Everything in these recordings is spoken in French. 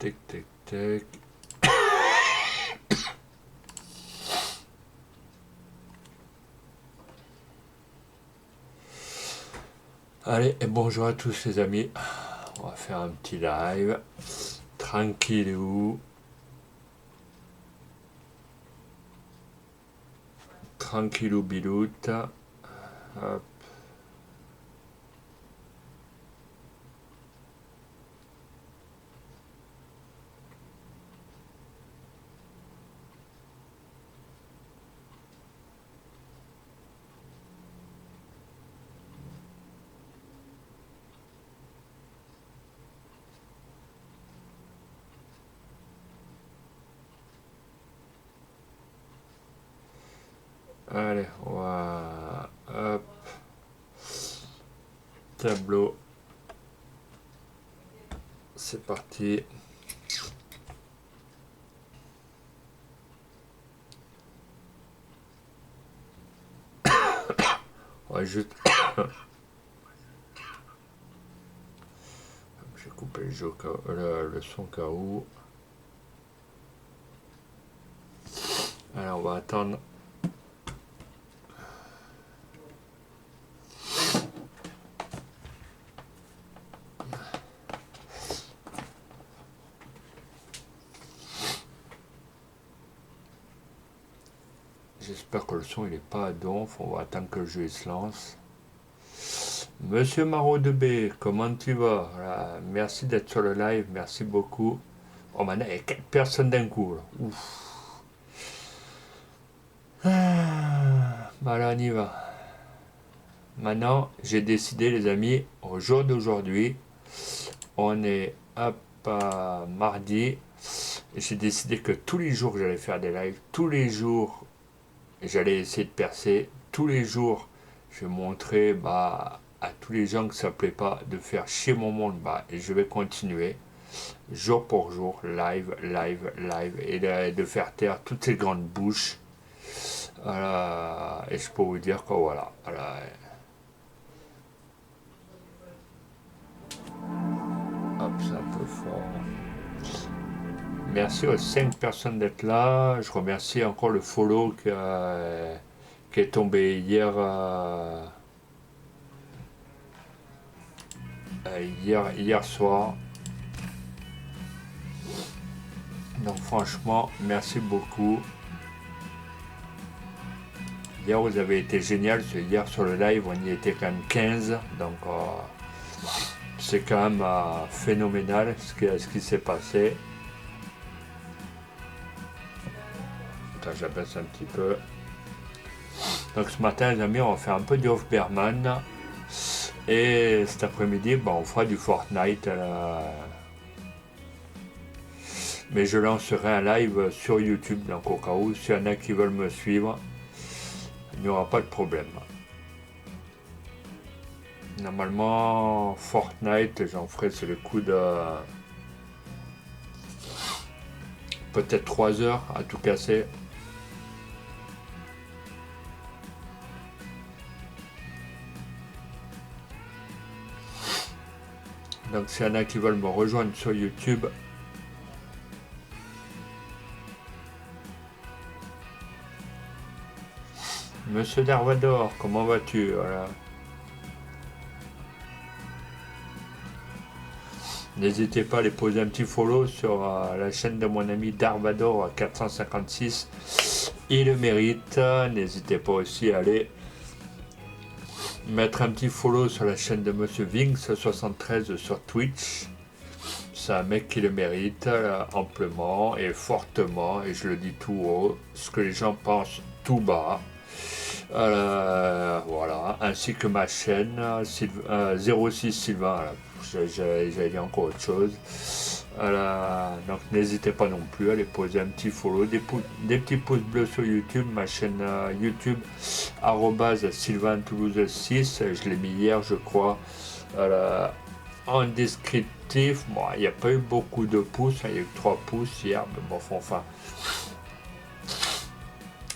Tac, tac, tac. Allez, et bonjour à tous les amis. On va faire un petit live. Tranquillou. Tranquillou biloute. Hop. Allez, on va... Hop. Tableau. C'est parti. On va juste... J'ai coupé le son KO. Alors on va attendre. J'espère que le son il est pas à donf. On va attendre que le jeu se lance. Monsieur Marot de B, comment tu vas? Voilà. Merci d'être sur le live, merci beaucoup. Oh maintenant il y a 4 personnes d'un coup. Là. Ouf. Voilà, on y va. Maintenant, j'ai décidé les amis, au jour d'aujourd'hui, on est à mardi. J'ai décidé que tous les jours j'allais faire des lives, tous les jours j'allais essayer de percer, tous les jours je vais montrer à tous les gens que ça ne plaît pas de faire chier mon monde, et je vais continuer jour pour jour, live, et de faire taire toutes ces grandes bouches. Voilà. Et je peux vous dire que voilà. Hop, c'est un peu fort. Merci aux 5 personnes d'être là. Je remercie encore le follow qui est tombé hier. Hier soir. Donc franchement, merci beaucoup. Hier vous avez été génial. Hier sur le live, on y était quand même 15. Donc c'est quand même phénoménal ce qui s'est passé. Attends, j'abaisse un petit peu. Donc ce matin les amis, on va faire un peu du Hoffberman. Et cet après-midi, on fera du Fortnite. Mais je lancerai un live sur YouTube, donc au cas où, s'il y en a qui veulent me suivre, il n'y aura pas de problème. Normalement, Fortnite, j'en ferai sur le coup de peut-être 3 heures à tout casser. Donc s'il y en a qui veulent me rejoindre sur YouTube, Monsieur Darvador, comment vas-tu? Voilà. N'hésitez pas à aller poser un petit follow sur la chaîne de mon ami Darvador 456. Il le mérite. N'hésitez pas aussi à aller mettre un petit follow sur la chaîne de Monsieur Vinx73 sur Twitch. C'est un mec qui le mérite amplement et fortement. Et je le dis tout haut. Ce que les gens pensent tout bas. Voilà, ainsi que ma chaîne 06 Sylvain, j'allais dire encore autre chose. Donc n'hésitez pas non plus à aller poser un petit follow, des petits pouces bleus sur YouTube, ma chaîne YouTube @Sylvain Toulouse 6, je l'ai mis hier je crois en descriptif. Bon, il n'y a pas eu beaucoup de pouces, il y a eu 3 pouces hier, mais bon, enfin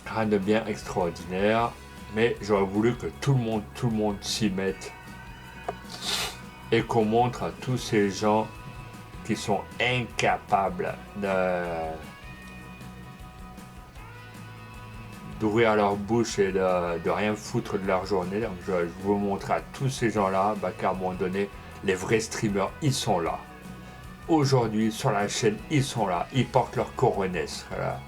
rien de bien extraordinaire, mais j'aurais voulu que tout le monde s'y mette et qu'on montre à tous ces gens qui sont incapables d'ouvrir leur bouche et de rien foutre de leur journée. Donc je vous montrer à tous ces gens-là qu'à un moment donné, les vrais streamers, ils sont là. Aujourd'hui, sur la chaîne, ils sont là. Ils portent leur coronesse. Voilà.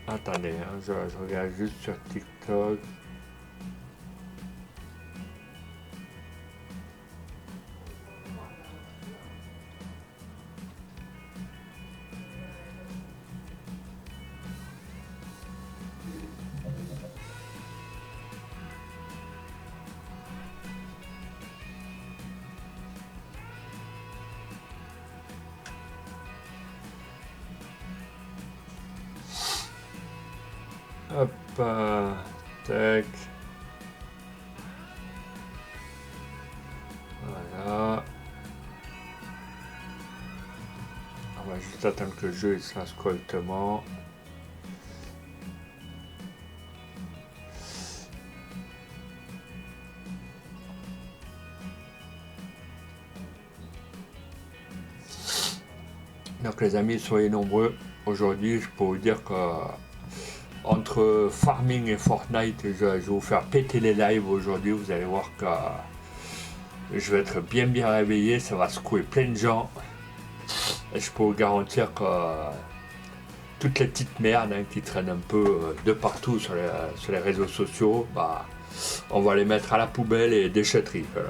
Attendez, hein, je regarde juste sur TikTok. Hop, tac. Voilà. On va juste attendre que le jeu il se lance correctement. Donc les amis, soyez nombreux. Aujourd'hui, je peux vous dire que entre Farming et Fortnite, je vais vous faire péter les lives aujourd'hui. Vous allez voir que je vais être bien réveillé. Ça va secouer plein de gens. Et je peux vous garantir que toutes les petites merdes qui traînent un peu de partout sur les réseaux sociaux, on va les mettre à la poubelle et déchetterie. Voilà.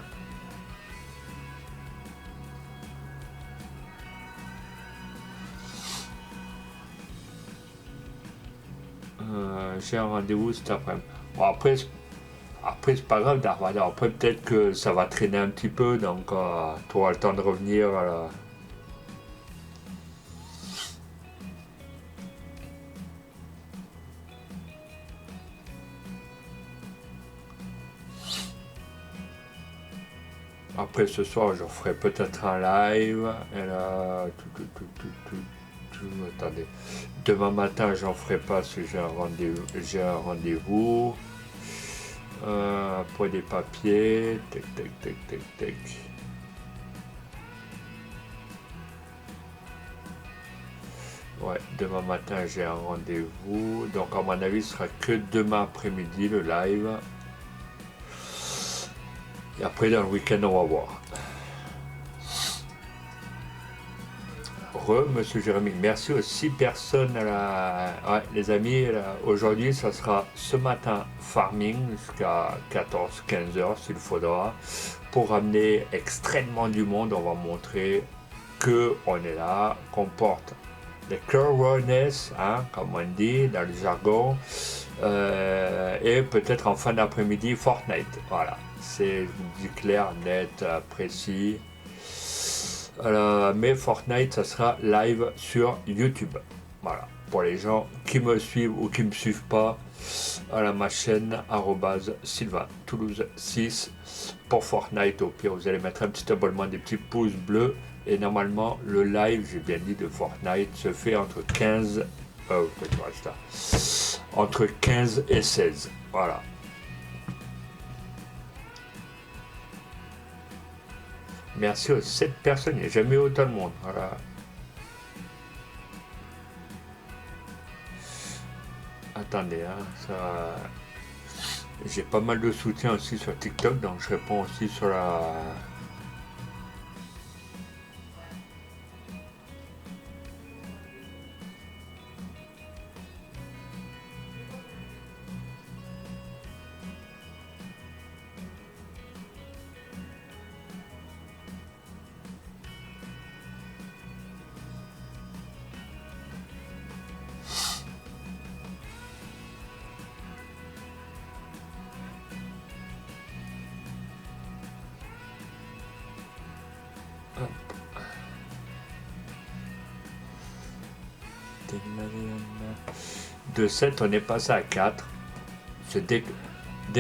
J'ai un rendez-vous cet après-midi. Bon, après c'est pas grave d'arriver. Après, peut-être que ça va traîner un petit peu, donc tu auras le temps de revenir. Après ce soir, je ferai peut-être un live. Et là, attendez. Demain matin, j'en ferai pas parce que j'ai un rendez-vous. Pour des papiers. Tac. Ouais, demain matin, j'ai un rendez-vous. Donc, à mon avis, ce sera que demain après-midi le live. Et après, dans le week-end, on va voir. Monsieur Jérémy, merci aux 6 personnes Ouais, les amis, aujourd'hui, ça sera ce matin farming jusqu'à 14-15 heures s'il faudra. Pour ramener extrêmement du monde, on va montrer qu'on est là, qu'on porte les coronesses, comme on dit dans le jargon. Et peut-être en fin d'après-midi, Fortnite. Voilà, c'est, je vous dis clair, net, précis. Mais Fortnite, ça sera live sur YouTube. Voilà, pour les gens qui me suivent ou qui ne me suivent pas, ma chaîne Sylvain Toulouse 6 pour Fortnite. Au pire, vous allez mettre un petit abonnement, des petits pouces bleus. Et normalement, le live, j'ai bien dit, de Fortnite se fait entre 15 et 16. Voilà. Merci aux 7 personnes, il n'y a jamais eu autant de monde. Voilà. Attendez, j'ai pas mal de soutien aussi sur TikTok, donc je réponds aussi sur la... De 7, on est passé à 4. C'est dès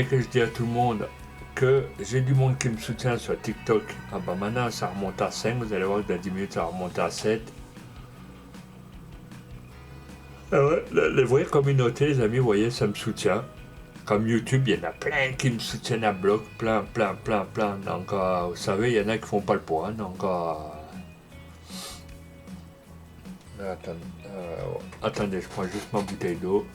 que je dis à tout le monde que j'ai du monde qui me soutient sur TikTok, maintenant ça remonte à 5, vous allez voir que dans 10 minutes ça remonte à 7. Ah ouais, les vraies communautés, les amis, vous voyez, ça me soutient. Comme YouTube, il y en a plein qui me soutiennent à bloc, plein, plein, plein, plein. Donc, vous savez, il y en a qui font pas le poids. Donc, attendez, attendez, je prends juste ma bouteille d'eau.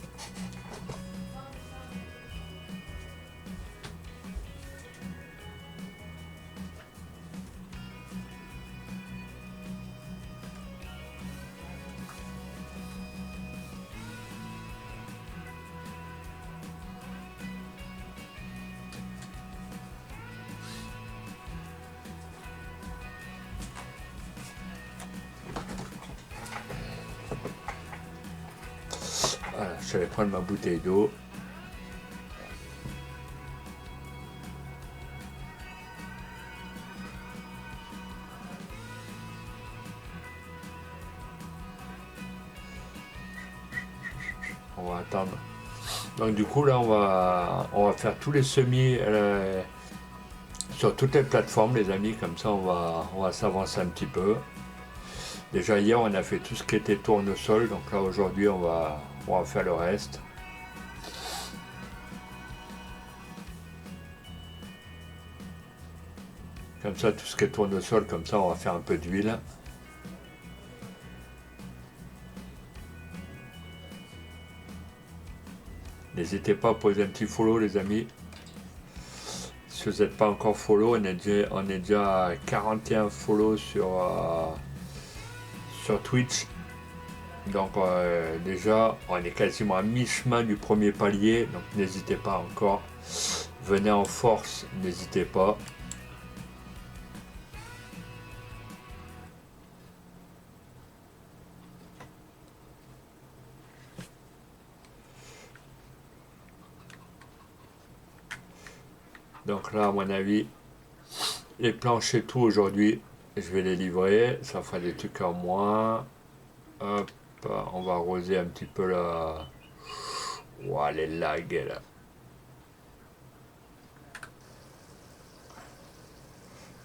Voilà, je vais prendre ma bouteille d'eau. On va attendre. Donc du coup là on va faire tous les semis sur toutes les plateformes les amis, comme ça on va s'avancer un petit peu. Déjà hier on a fait tout ce qui était tournesol, donc là aujourd'hui on va faire le reste. Comme ça tout ce qui est tournesol, comme ça on va faire un peu d'huile. N'hésitez pas à poser un petit follow les amis. Si vous n'êtes pas encore follow, on est déjà à 41 follow sur Twitch. Donc déjà, on est quasiment à mi-chemin du premier palier. Donc n'hésitez pas encore. Venez en force, n'hésitez pas. Donc là, à mon avis, les planches et tout aujourd'hui, je vais les livrer. Ça fera des trucs en moins. Hop, on va arroser un petit peu là. Ouah, les lags là.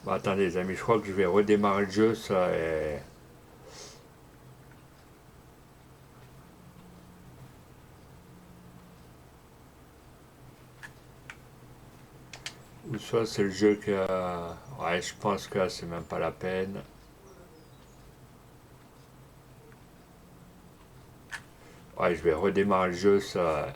Bon, attendez les amis, je crois que je vais redémarrer le jeu. Ça est... Ou soit c'est le jeu que... ouais, je pense que c'est même pas la peine. Ouais, je vais redémarrer le jeu, ça...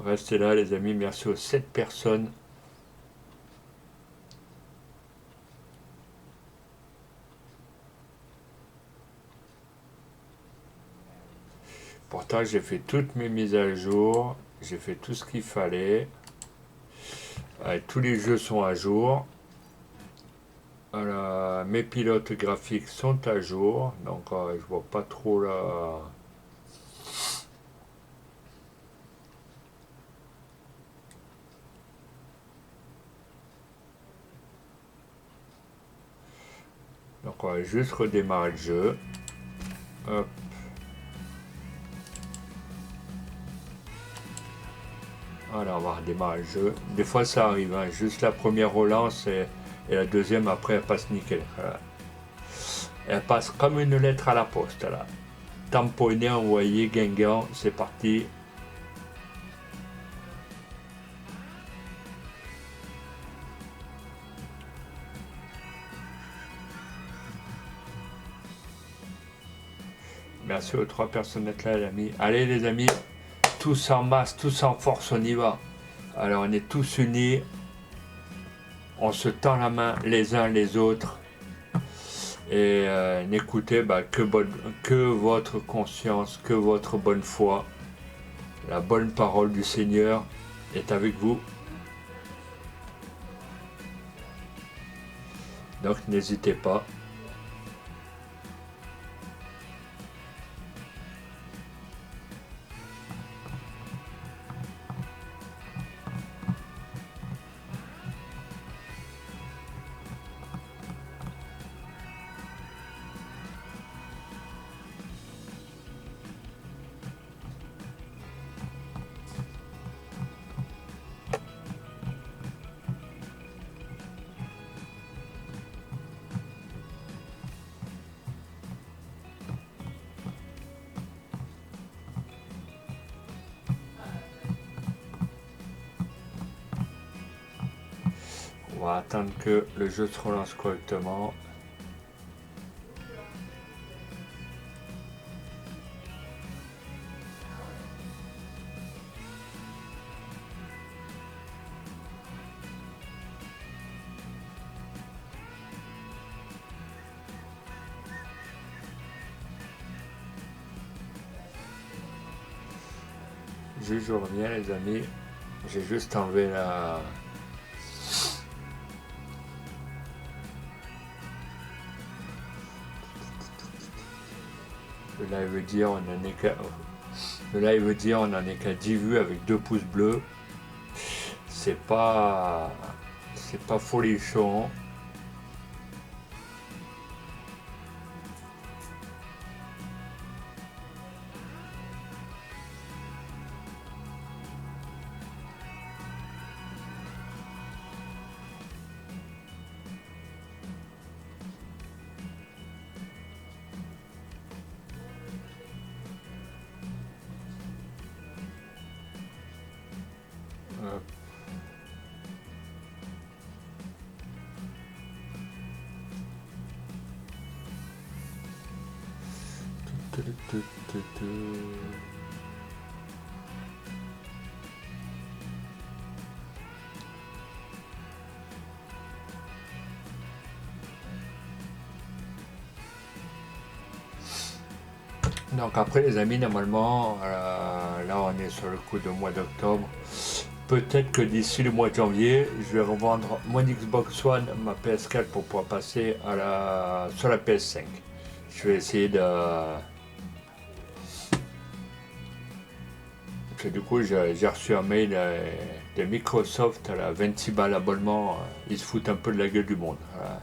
Restez là les amis, merci aux 7 personnes. Pourtant j'ai fait toutes mes mises à jour, j'ai fait tout ce qu'il fallait. Tous les jeux sont à jour. Voilà, mes pilotes graphiques sont à jour, donc je vois pas trop là. Donc on va juste redémarrer le jeu. Hop. Voilà, on va redémarrer le jeu. Des fois ça arrive, hein. Juste la première relance et la deuxième après elle passe nickel. Voilà. Elle passe comme une lettre à la poste là. Tamponné, envoyé, Guingamp, c'est parti. Merci aux 3 personnes d'être là les amis. Allez les amis, tous en masse, tous en force, on y va. Alors on est tous unis. On se tend la main les uns les autres. Et n'écoutez que votre conscience, que votre bonne foi. La bonne parole du Seigneur est avec vous. Donc n'hésitez pas. On va attendre que le jeu se relance correctement. Je reviens les amis. J'ai juste enlevé le live dire on en est qu'à le live dire on en est qu'à 10 vues avec 2 pouces bleus. C'est pas folichon. Donc après les amis, normalement, là on est sur le coup de mois d'octobre. Peut-être que d'ici le mois de janvier, je vais revendre mon Xbox One, ma PS4 pour pouvoir passer sur la PS5. Je vais essayer de... Parce que du coup, j'ai reçu un mail de Microsoft à la 26 balles abonnement. Ils se foutent un peu de la gueule du monde. Voilà.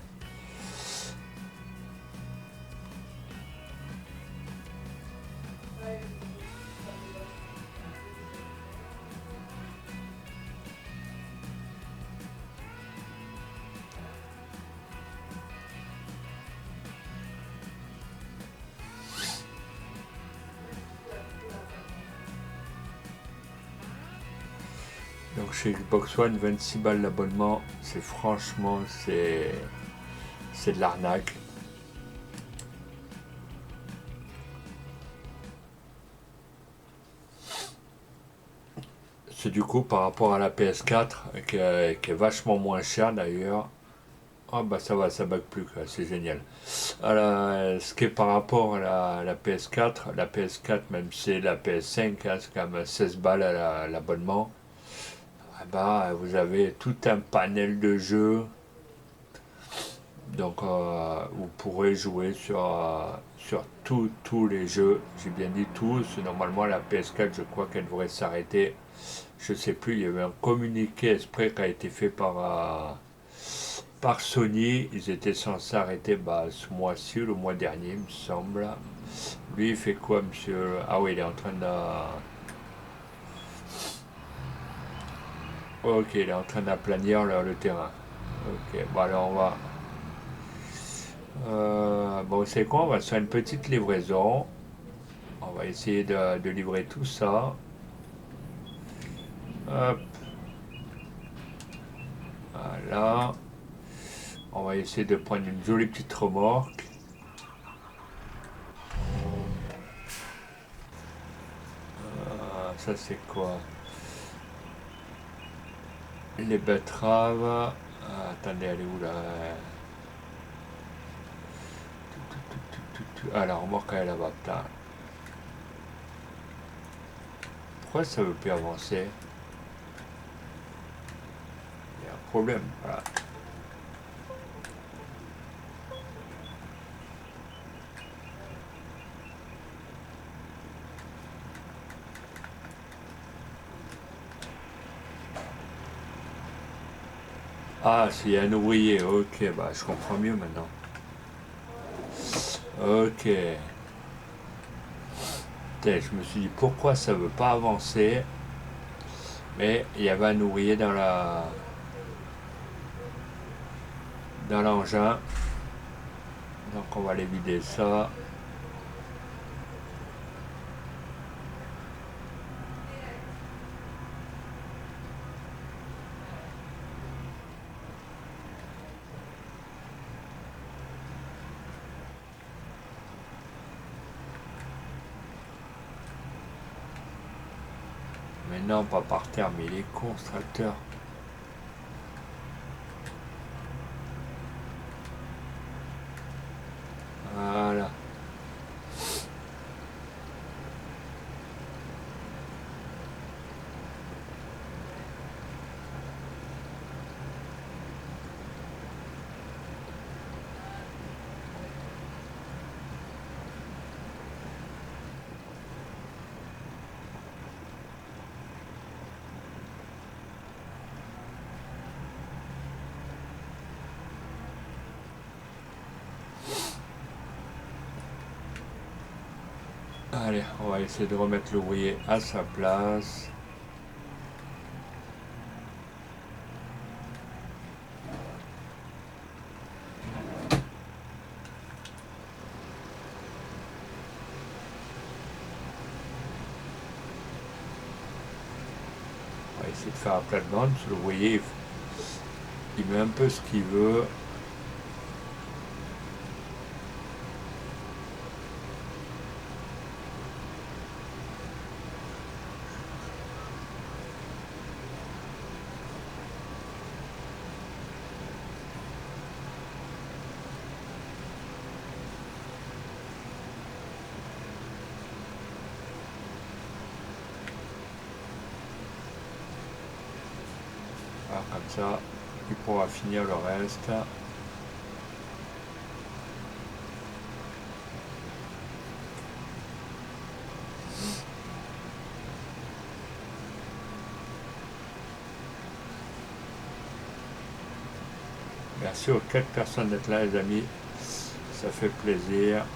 Donc chez Xbox One, 26 balles l'abonnement, c'est franchement, c'est de l'arnaque. C'est du coup par rapport à la PS4, qui est vachement moins chère d'ailleurs. Ah bah ça va, ça bug plus, quoi, c'est génial. Alors, ce qui est par rapport à la PS4, la PS4, même si c'est la PS5, hein, c'est quand même 16 balles à l'abonnement. Ah bah, vous avez tout un panel de jeux. Donc vous pourrez jouer sur tous les jeux. J'ai bien dit tous. Normalement la PS4 je crois qu'elle devrait s'arrêter. Je sais plus, il y avait un communiqué exprès qui a été fait par Sony. Ils étaient censés arrêter ce mois-ci ou le mois dernier il me semble. Lui il fait quoi monsieur? Ah oui il est en train de... Ok, il est en train d'aplanir le terrain. Ok, bon alors on va... bon, c'est quoi? On va se faire une petite livraison. On va essayer de livrer tout ça. Hop, voilà. On va essayer de prendre une jolie petite remorque. Ça c'est quoi? Les betteraves. Attendez, elle est où là? Ah, la remorque elle est là-bas, putain. Pourquoi ça veut plus avancer? Il y a un problème, voilà. Ah, c'est un ouvrier, ok, bah je comprends mieux maintenant. Ok. Putain, je me suis dit pourquoi ça veut pas avancer. Mais il y avait un ouvrier dans l'engin. Donc on va aller vider ça. non, pas par terre, mais il est con ce tracteur. Voilà. Allez, on va essayer de remettre l'ouvrier à sa place. On va essayer de faire un plate-bande. L'ouvrier, il met un peu ce qu'il veut. Voilà, comme ça, il pourra finir le reste. Merci aux 4 personnes d'être là, les amis. Ça fait plaisir.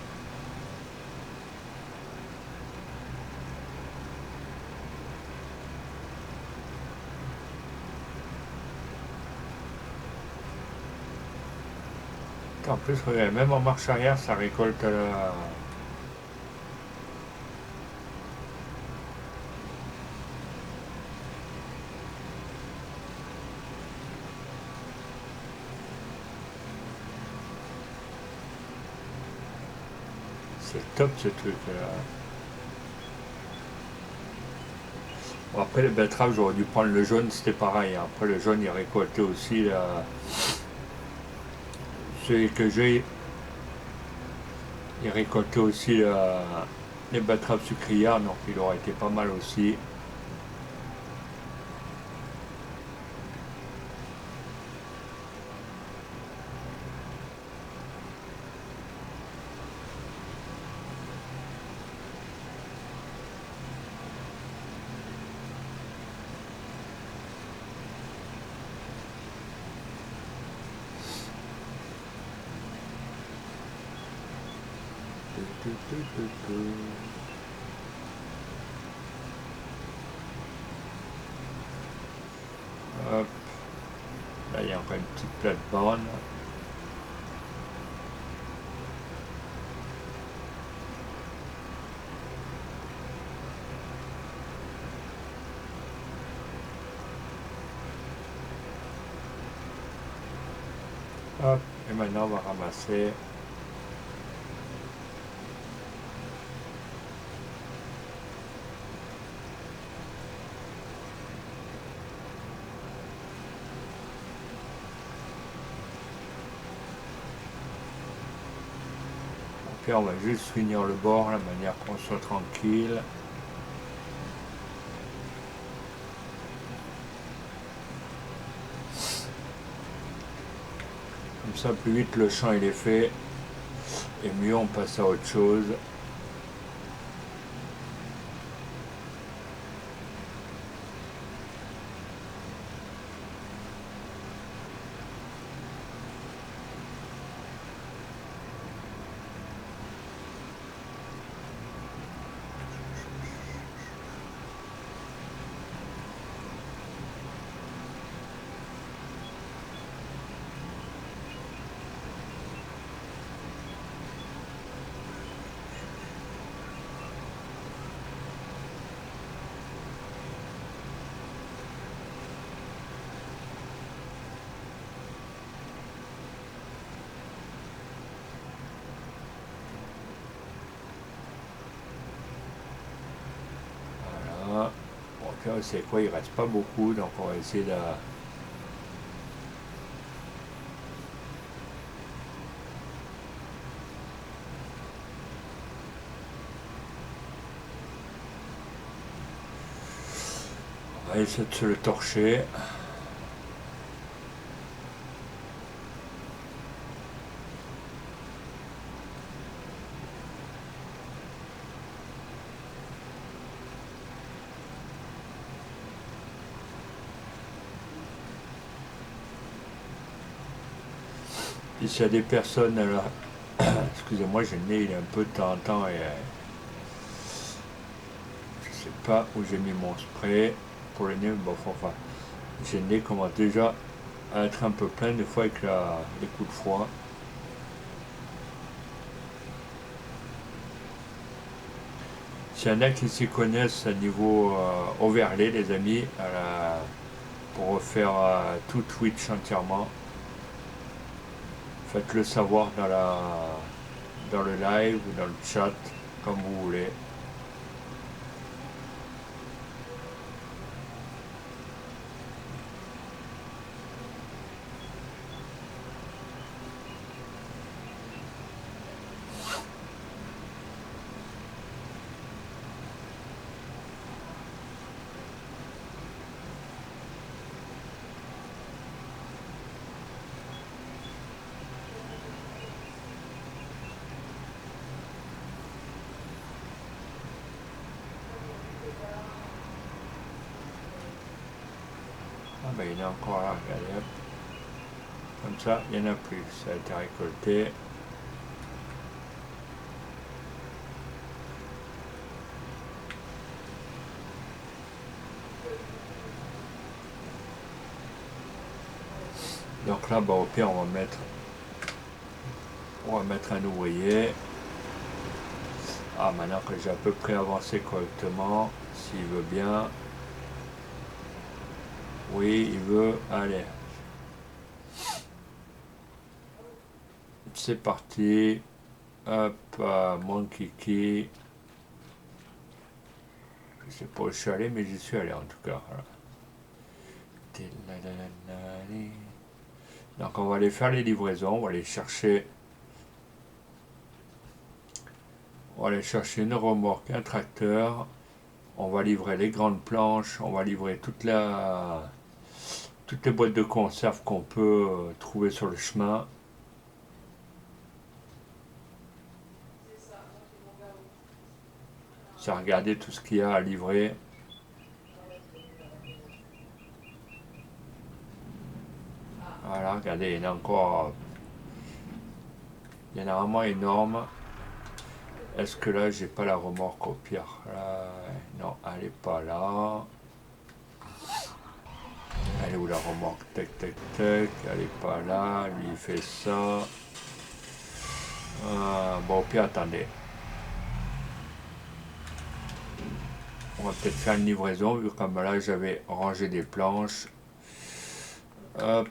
En plus, regardez, même en marche arrière, ça récolte la... C'est top ce truc là. Bon, après les betteraves, j'aurais dû prendre le jaune, c'était pareil. Après le jaune, il récoltait aussi la... Celui que j'ai, il récoltait aussi les betteraves sucrières, donc il aurait été pas mal aussi. Hop. Là, il y a encore une petite plate-bande. Hop. Et maintenant, on va ramasser. Puis on va juste finir le bord, de manière qu'on soit tranquille. Comme ça, plus vite le champ il est fait, et mieux on passe à autre chose. là, c'est quoi, il reste pas beaucoup, donc on va essayer de... On va essayer de se le torcher. Et s'il y a des personnes, alors, excusez-moi, j'ai le nez, il est un peu de temps en temps, et je sais pas où j'ai mis mon spray pour le nez, bon, enfin, j'ai le nez commence déjà à être un peu plein des fois avec les coups de froid. S'il y en a qui s'y connaissent à niveau overlay, les amis, pour refaire tout Twitch entièrement, faites-le savoir dans le live ou dans le chat, comme vous voulez. Ah ben il y en a encore là, regardez, hop. Comme ça, il n'y en a plus, ça a été récolté. Donc là, bah, au pire, on va mettre un ouvrier. Ah, maintenant que j'ai à peu près avancé correctement, s'il veut bien. Oui, il veut. Allez. C'est parti. Hop, mon kiki. Je sais pas où je suis allé, mais j'y suis allé en tout cas. Voilà. Donc on va aller faire les livraisons, on va aller chercher. On va aller chercher une remorque, un tracteur. On va livrer les grandes planches, on va livrer toutes les boîtes de conserve qu'on peut trouver sur le chemin. C'est regarder tout ce qu'il y a à livrer. Voilà, regardez, il y en a encore. Il y en a vraiment énorme. Est-ce que là, j'ai pas la remorque au pire là, non, elle est pas là. Elle est où la remorque? Tac, tac, tac. Elle est pas là. Lui, il fait ça. Bon, au pire, attendez. On va peut-être faire une livraison, vu comme là, j'avais rangé des planches. Hop.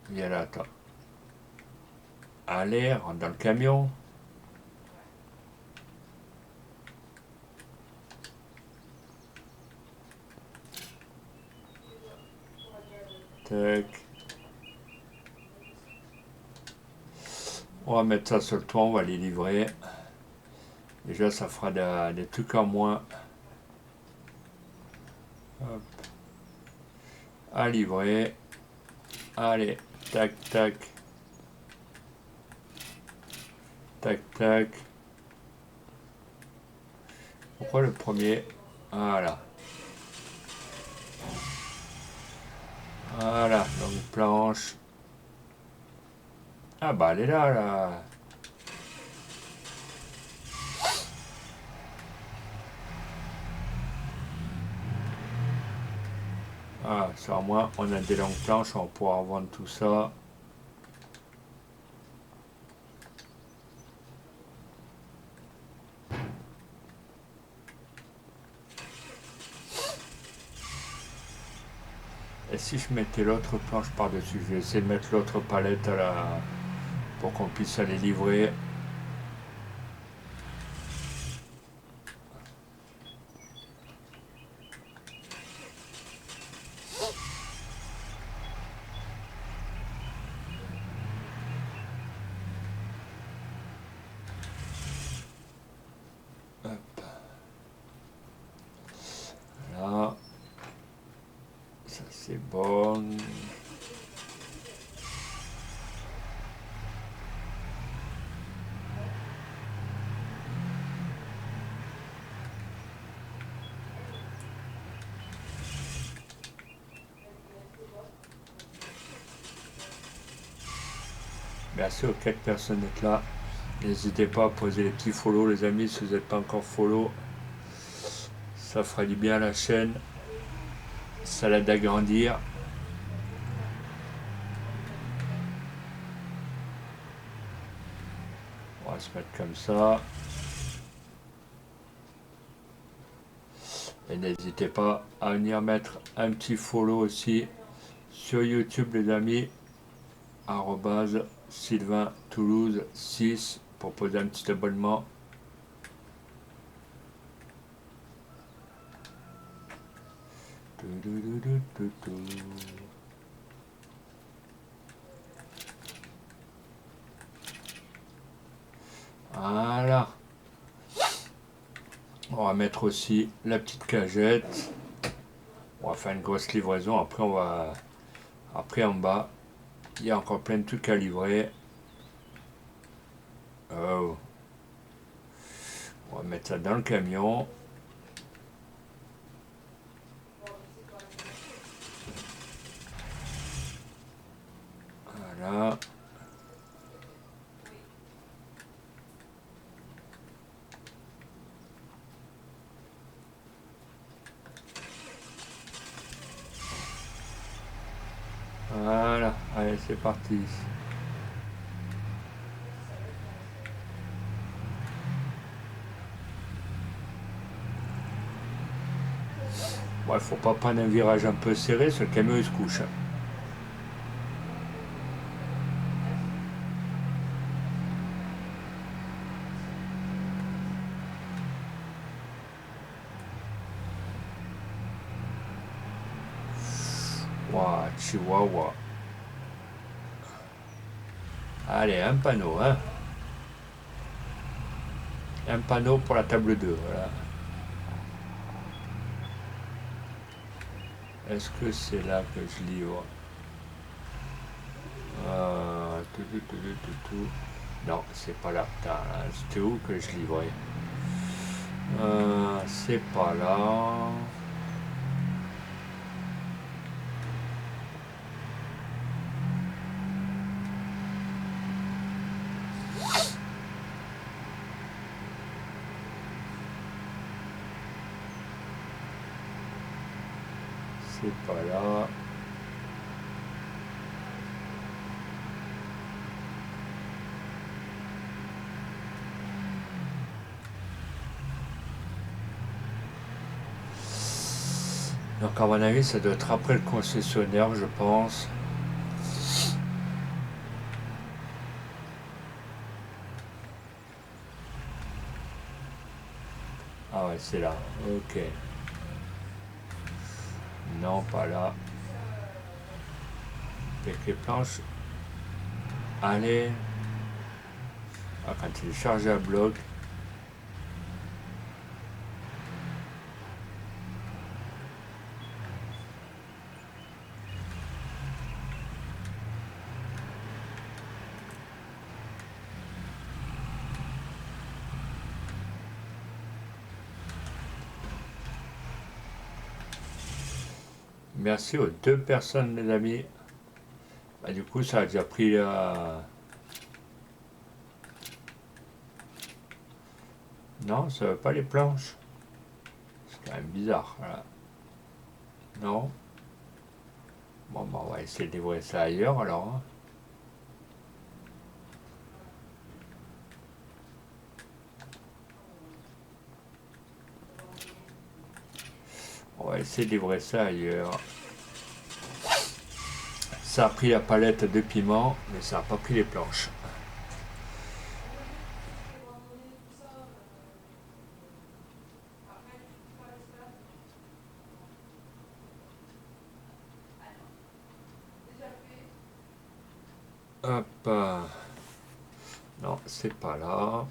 Viens là, attends. Allez, rentre dans le camion. Tac. On va mettre ça sur le toit, on va les livrer. Déjà, ça fera des trucs en moins. Hop. À livrer. Allez, tac, tac. Tac, tac. Pourquoi le premier? Voilà. Voilà, donc planche. Ah bah elle est là, là. Ah, ça au moins on a des longues planches, on pourra vendre tout ça. Et si je mettais l'autre planche par-dessus, je vais essayer de mettre l'autre palette pour qu'on puisse aller livrer. C'est bon. Merci aux 4 personnes d'être là. N'hésitez pas à poser les petits follow les amis si vous n'êtes pas encore follow. Ça fera du bien à la chaîne. Ça l'aide à grandir. On va se mettre comme ça. Et n'hésitez pas à venir mettre un petit follow aussi sur YouTube les amis. Sylvain Toulouse 6 pour poser un petit abonnement. Voilà. On va mettre aussi la petite cagette. On va faire une grosse livraison. Après on va. Après en bas, il y a encore plein de trucs à livrer. Oh. On va mettre ça dans le camion. Voilà. Voilà. Allez, c'est parti. Bon, il faut pas prendre un virage un peu serré, ce camion il se couche. Ouah, Chihuahua. Allez, un panneau, hein. Un panneau pour la table 2, voilà. Est-ce que c'est là que je livre? Tout. Non, c'est pas là. C'était où que je livrais? C'est pas là. C'est pas là. Donc à mon avis, ça doit être après le concessionnaire, je pense. Ah ouais, c'est là. Ok. Non, pas là. Avec les planches. Allez. Ah, quand il est chargé à bloc. Merci aux 2 personnes, les amis. Bah, du coup, ça a déjà pris la... Non, ça veut pas les planches. C'est quand même bizarre. Voilà. Non. Bon, bah, on va essayer de livrer ça ailleurs alors. Hein. On va essayer de livrer ça ailleurs. Ça a pris la palette de piment, mais ça n'a pas pris les planches. Hop. Non, c'est pas là.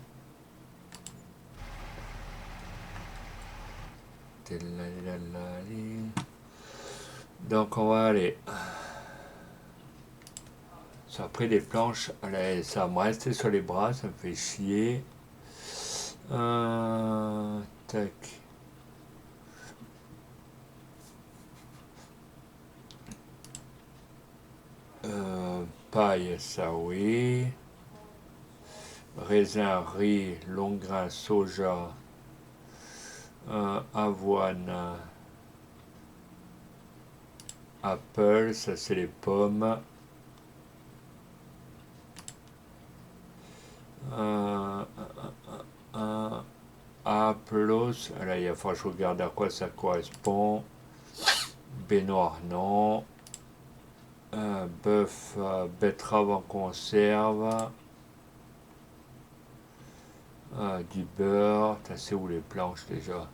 Donc on va aller. Ça a pris des planches. Allez, ça va me rester sur les bras, ça me fait chier. Tac. Paille, ça oui. Raisin, riz, long grain, soja, avoine, apple, ça c'est les pommes. Appelos, là il va falloir que je regarde à quoi ça correspond. Baignoire, non. Bœuf, betterave en conserve. Du beurre. C'est où les planches déjà?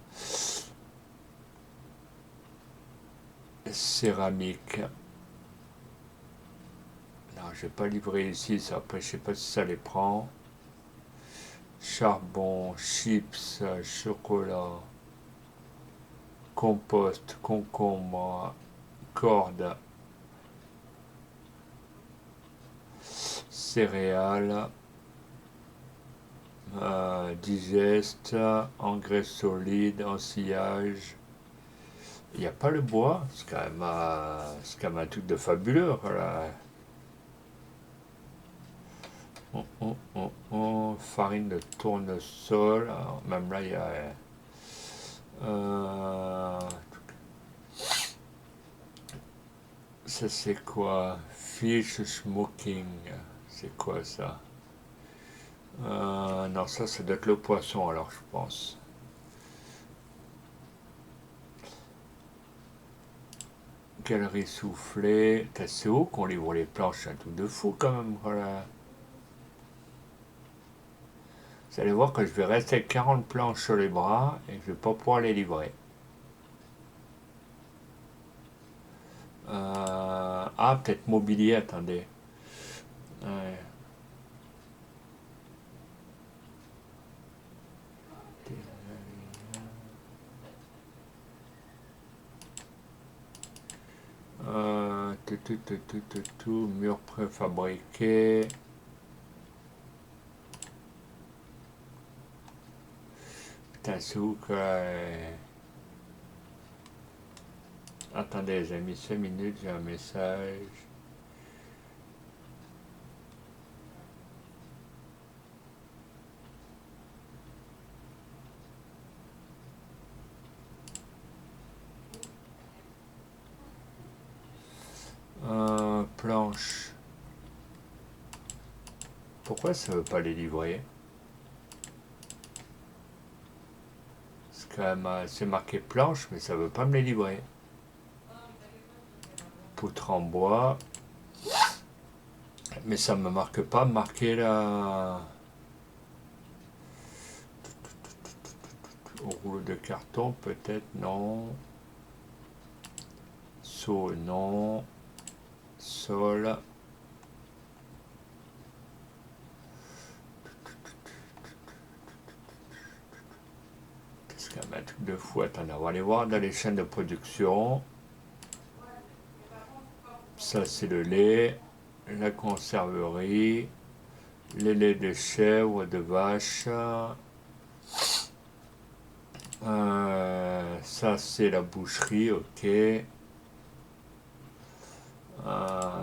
Céramique. Non, je vais pas livrer ici, ça. Après, je sais pas si ça les prend. Charbon, chips, chocolat, compost, concombre, corde, céréales, digeste, engrais solide, ensilage. Il n'y a pas le bois, c'est quand même un truc de fabuleux. Voilà. Farine de tournesol, alors, même là il y a ça c'est quoi? Fish smoking, c'est quoi ça? Non, ça doit être le poisson alors je pense. Galerie soufflée, c'est haut qu'on livre les planches, un truc de fou quand même. Voilà. Vous allez voir que je vais rester avec 40 planches sur les bras et que je vais pas pouvoir les livrer. Peut-être mobilier, attendez. Ouais. Mur préfabriqué. Putain, c'est où que. Attendez, j'ai mis 5 minutes, j'ai un message. Planche. Pourquoi ça veut pas les livrer? C'est marqué planche, mais ça veut pas me les livrer. Poutre en bois. Mais ça me marque pas marquer la. Rouleau de carton, peut-être, non. Seau, non. Sol. C'est quand même un truc de fou. Attendez, on va aller voir dans les chaînes de production. Ça, c'est le lait. La conserverie. Les laits de chèvre, de vache. Ça, c'est la boucherie, ok.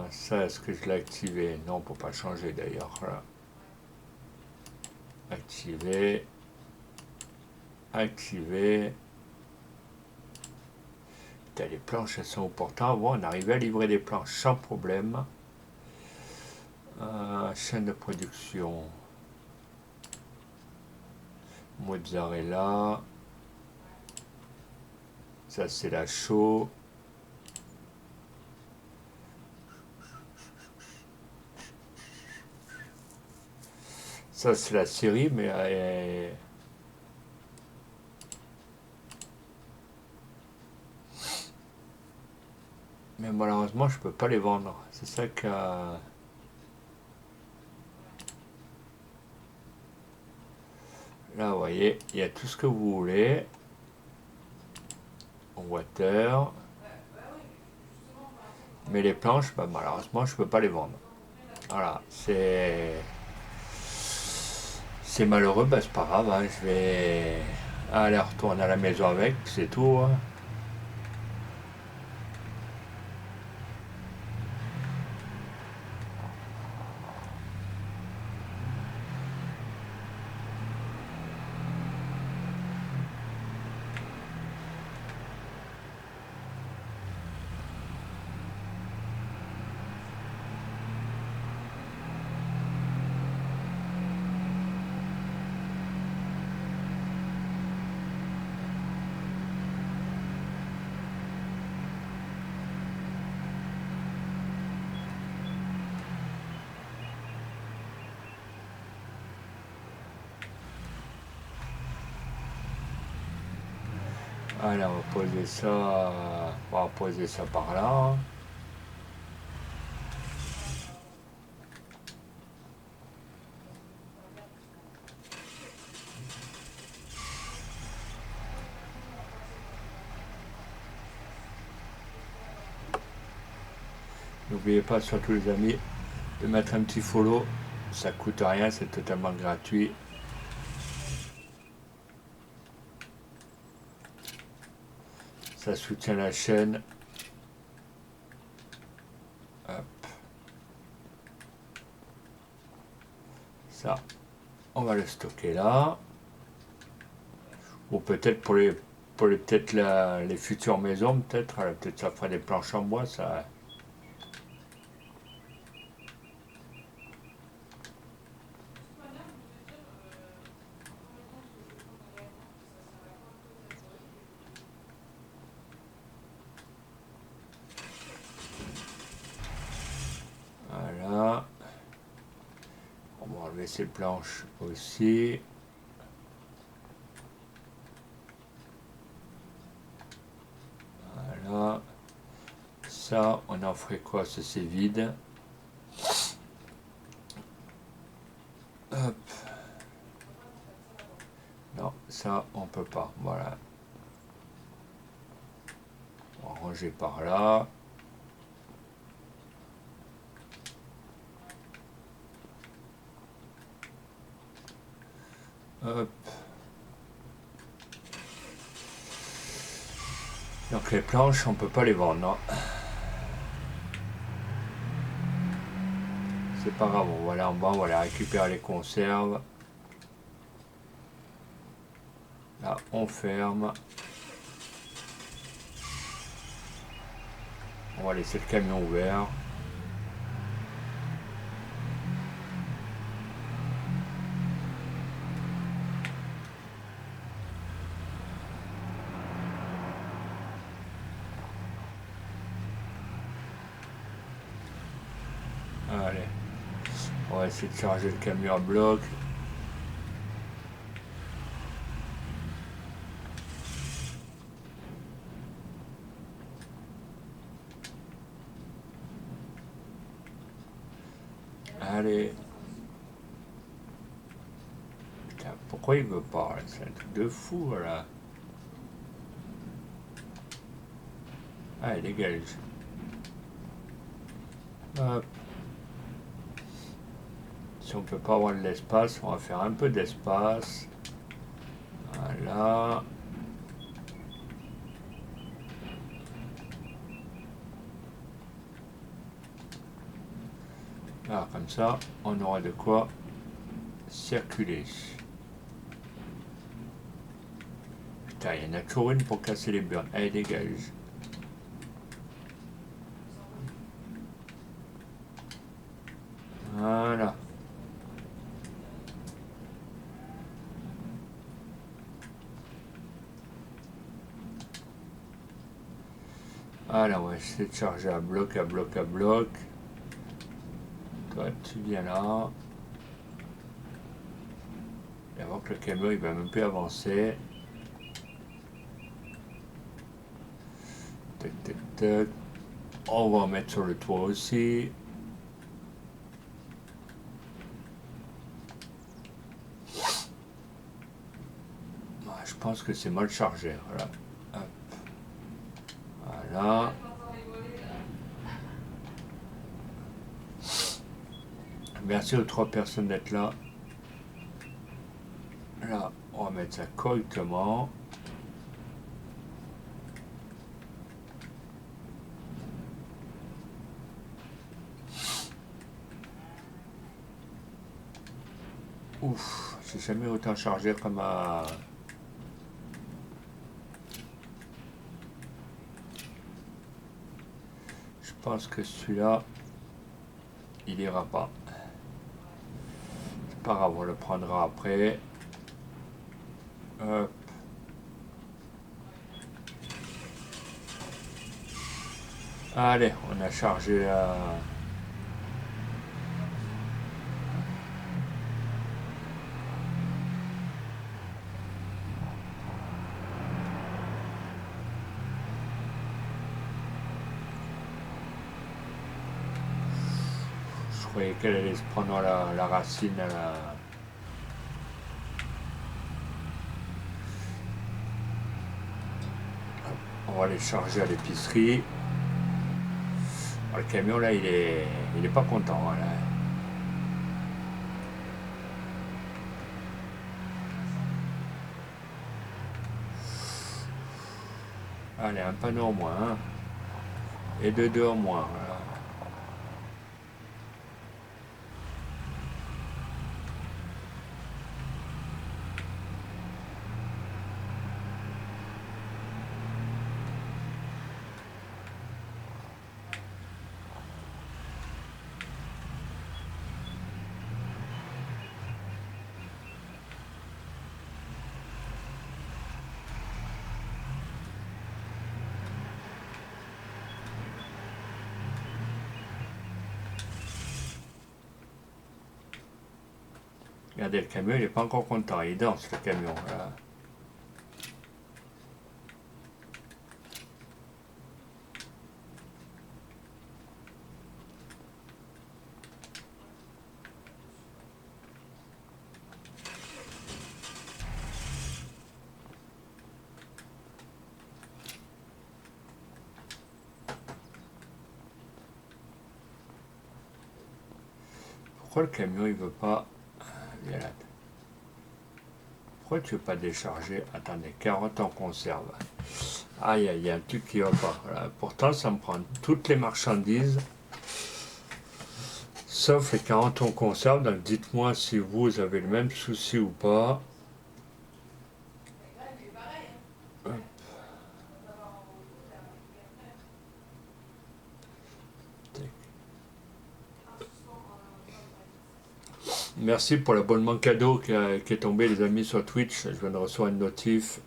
Ça, est-ce que je l'ai activé? Non, on ne peut pas changer d'ailleurs. Voilà. Activer. Activer. Putain, les planches, elles sont pourtant avant, on arrivait à livrer des planches sans problème. Chaîne de production. Mozzarella. Ça, c'est la chaux. Ça, c'est la série, mais malheureusement, je peux pas les vendre. C'est ça que. Là, vous voyez, il y a tout ce que vous voulez. Water. Mais les planches, bah, malheureusement, je peux pas les vendre. Voilà, c'est malheureux, bah, c'est pas grave, hein, je vais aller retourner à la maison avec, c'est tout, hein. Allez, on va poser ça par là. N'oubliez pas surtout les amis de mettre un petit follow, ça coûte rien, c'est totalement gratuit. Ça soutient la chaîne. Hop. Ça, on va le stocker là. Ou peut-être peut-être les futures maisons, peut-être ça fera des planches en bois, ça. Voilà. On va enlever ces planches aussi. Voilà. Ça, on en ferait quoi? Ça, c'est vide. Hop. Non, ça, on peut pas. Voilà. On va ranger par là. Hop. Donc les planches, on peut pas les vendre, non. C'est pas grave, on va aller en bas, on va aller récupérer les conserves. Là, on ferme. On va laisser le camion ouvert. Allez. On va essayer de charger le camion à bloc. Allez. Putain, pourquoi il veut pas? C'est un truc de fou, voilà. Allez, dégage. Hop. Si on peut pas avoir de l'espace, on va faire un peu d'espace. Voilà. Là, comme ça, on aura de quoi circuler. Putain, il y en a toujours une pour casser les burnes. Allez, dégage. Voilà. Alors, on va essayer de charger à bloc, à bloc, à bloc. Toi, tu viens là. Et avant que le camion il va même plus avancer. Tac, tac, tac. On va en mettre sur le toit aussi. Je pense que c'est mal chargé. Voilà. Hop. Voilà. Merci aux 3 personnes d'être là. Là, on va mettre ça correctement. Ouf, j'ai jamais autant chargé comme à... Je pense que celui-là, il ira pas. C'est pas grave, on le prendra après. Hop. Allez, on a chargé la... Je croyais qu'elle allait se prendre la racine à la... On va les charger à l'épicerie. Le camion là, il est pas content. Là. Allez, un panneau en moins. Hein. Et deux en moins. Voilà. Regardez, le camion, il n'est pas encore content. Il danse, le camion. Là. Pourquoi le camion, il veut pas... Viens là. Pourquoi tu veux pas décharger? Attendez, carottes en conserve. Aïe, il y a un truc qui va pas. Voilà. Pourtant, ça me prend toutes les marchandises, sauf les carottes en conserve. Donc, dites-moi si vous avez le même souci ou pas. Merci pour l'abonnement cadeau qui est tombé, les amis, sur Twitch. Je viens de recevoir une notif.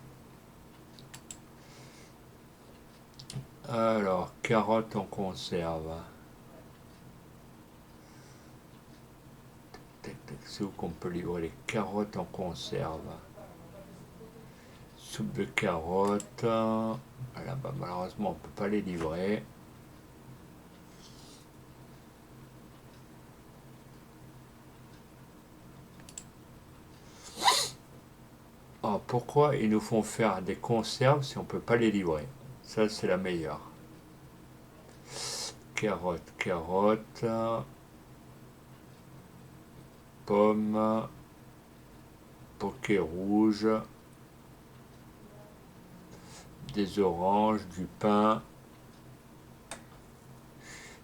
Alors, carottes en conserve. C'est où qu'on peut livrer les carottes en conserve? Soupe de carottes. Voilà, bah, malheureusement, on ne peut pas les livrer. Oh, pourquoi ils nous font faire des conserves si on ne peut pas les livrer? Ça, c'est la meilleure. Carottes, carottes. Pommes. Poké rouge. Des oranges, du pain.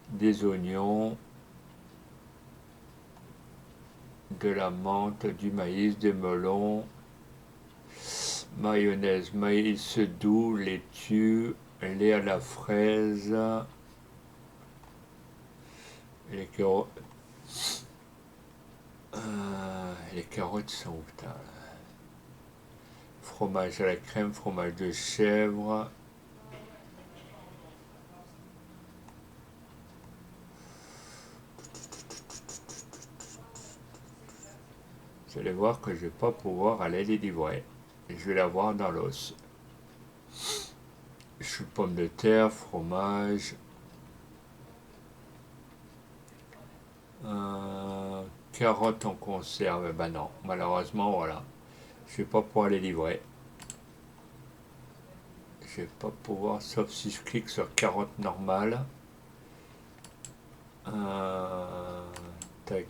Des oignons. De la menthe, du maïs, des melons. Mayonnaise, maïs doux, laitue, lait à la fraise, les carottes. Les carottes sont où, putain? Fromage à la crème, fromage de chèvre. Vous allez voir que je vais pas pouvoir aller les livrer. Je vais l'avoir dans l'os. Chou de pomme de terre, fromage. Carottes en conserve, ben non, malheureusement, voilà. Je vais pas pouvoir les livrer. Je vais pas pouvoir, sauf si je clique sur carottes normales. Tac.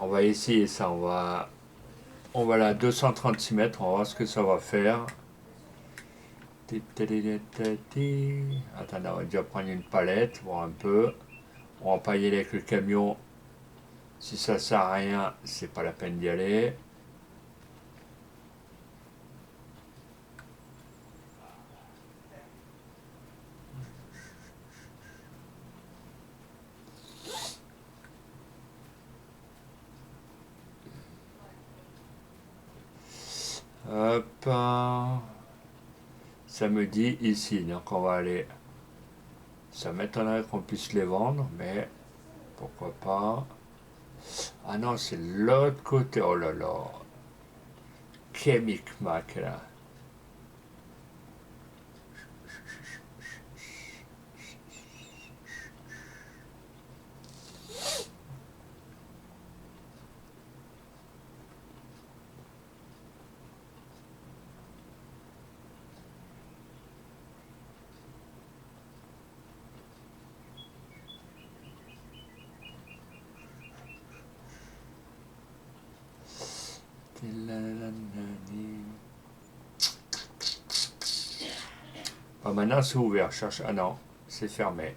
On va essayer ça. On va aller à 236 mètres. On va voir ce que ça va faire. Attendez, on va déjà prendre une palette, voir un peu. On va pas y aller avec le camion. Si ça sert à rien, c'est pas la peine d'y aller. Hop. Ça me dit ici, donc on va aller. Ça m'étonnerait qu'on puisse les vendre, mais pourquoi pas. Ah non, c'est l'autre côté. Oh là là. Quel micmac là. Ah, maintenant c'est ouvert. Cherche. Ah non, c'est fermé.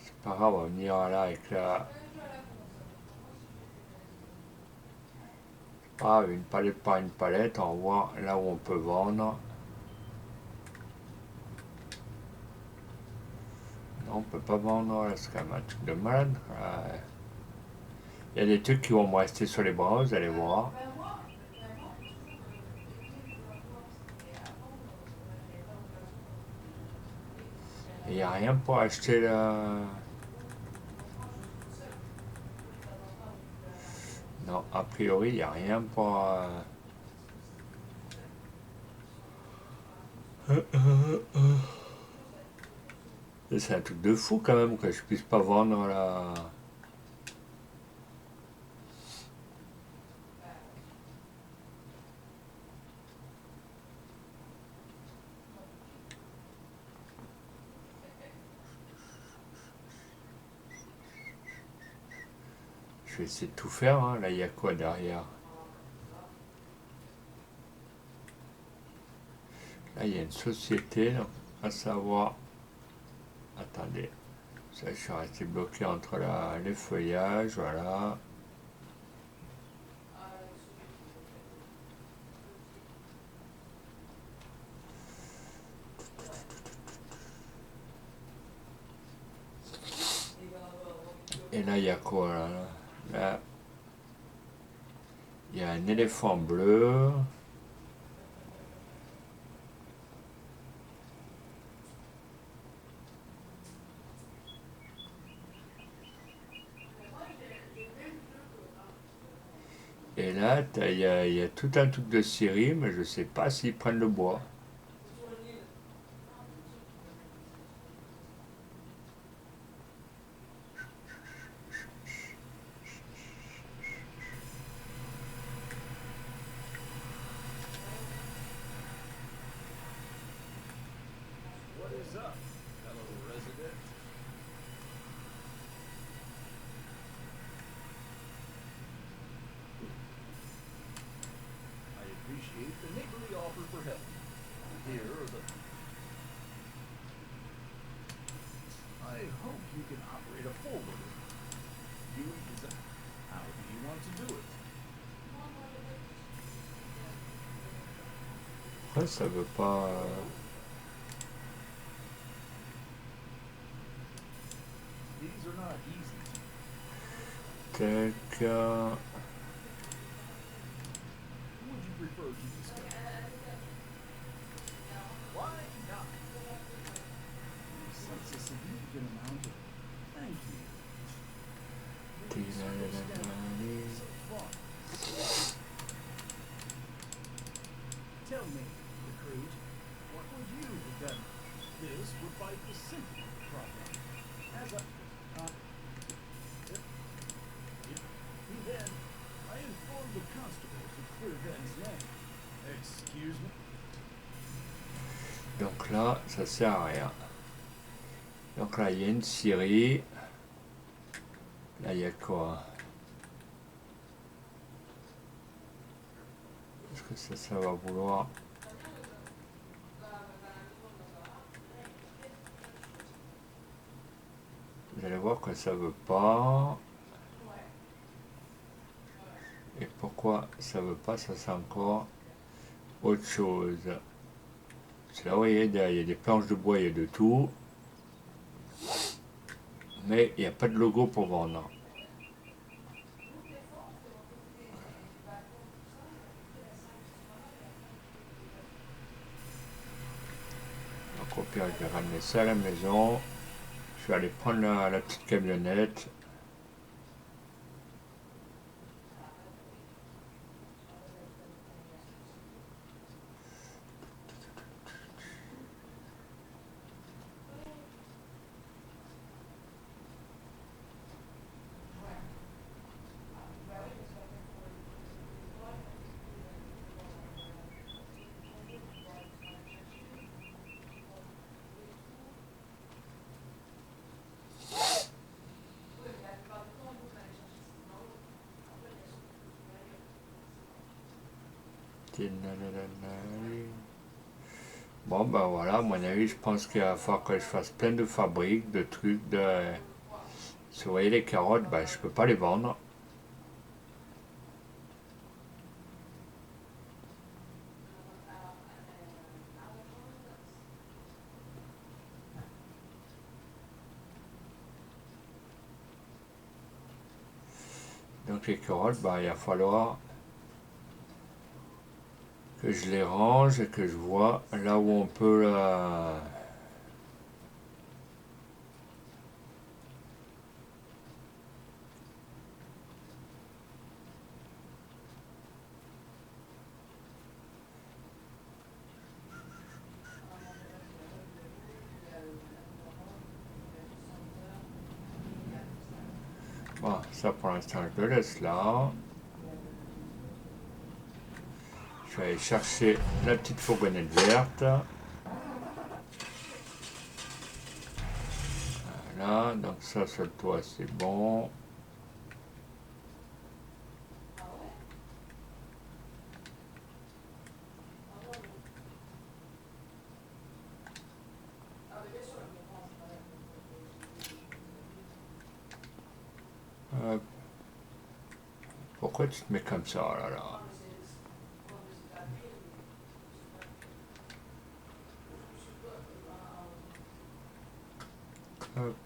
C'est pas grave, on va venir là avec la. Ah, une palette par une palette, on va voir là où on peut vendre. Non, on peut pas vendre, là, c'est quand même un truc de malade. Il y a des trucs qui vont me rester sur les bras, vous allez voir. Il n'y a rien pour acheter là. Non, a priori, il n'y a rien pour. C'est un truc de fou quand même que je puisse pas vendre là. Je vais essayer de tout faire, hein. Là, il y a quoi derrière? Là, il y a une société, donc, à savoir. Attendez. Ça, je suis resté bloqué entre les feuillages, voilà. Et là, il y a quoi là? Là, il y a un éléphant bleu. Et là, il y a tout un truc de scierie, mais je sais pas s'ils prennent le bois. What is up, fellow resident? I appreciate the neighborly offer for help. Here are the. I hope you can operate a forwarder. You design. How do you want to do it? Ouais, ça veut pas. These are not easy. Tac. Who would you prefer to discuss? Why not? Such a significant amount of. Thank you. So fun. Tell me, recruit, what would you have done? This would fight the simple problem. As a then I informed the constable to clear Ben's name. Excuse me? Donc là, ça sert à rien. Donc là, il y a une scierie. Là, il y a quoi? Est-ce que ça va vouloir? Vous allez voir que ça veut pas. Et pourquoi ça veut pas? Ça, c'est encore autre chose. C'est là, vous voyez, il y a des planches de bois, il y a de tout. Mais il n'y a pas de logo pour vendre. Donc au pire, je vais ramener ça à la maison. Je vais aller prendre la petite camionnette. Bon, ben voilà, à mon avis, je pense qu'il va falloir que je fasse plein de fabriques, de trucs, de... Si vous voyez les carottes, ben, je peux pas les vendre. Donc les carottes, ben, il va falloir que je les range et que je vois là où on peut la... Bon, ça pour l'instant, je le laisse là. Je vais aller chercher la petite fourgonnette verte. Voilà, donc ça sur le toit, c'est bon. Hop. Pourquoi tu te mets comme ça, oh là là? Hop.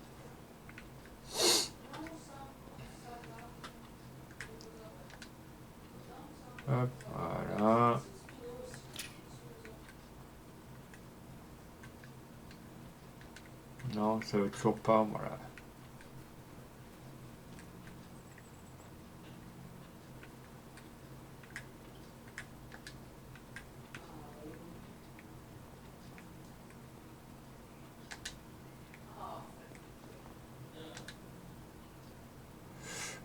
Hop, voilà. Non, ça veut toujours pas, voilà.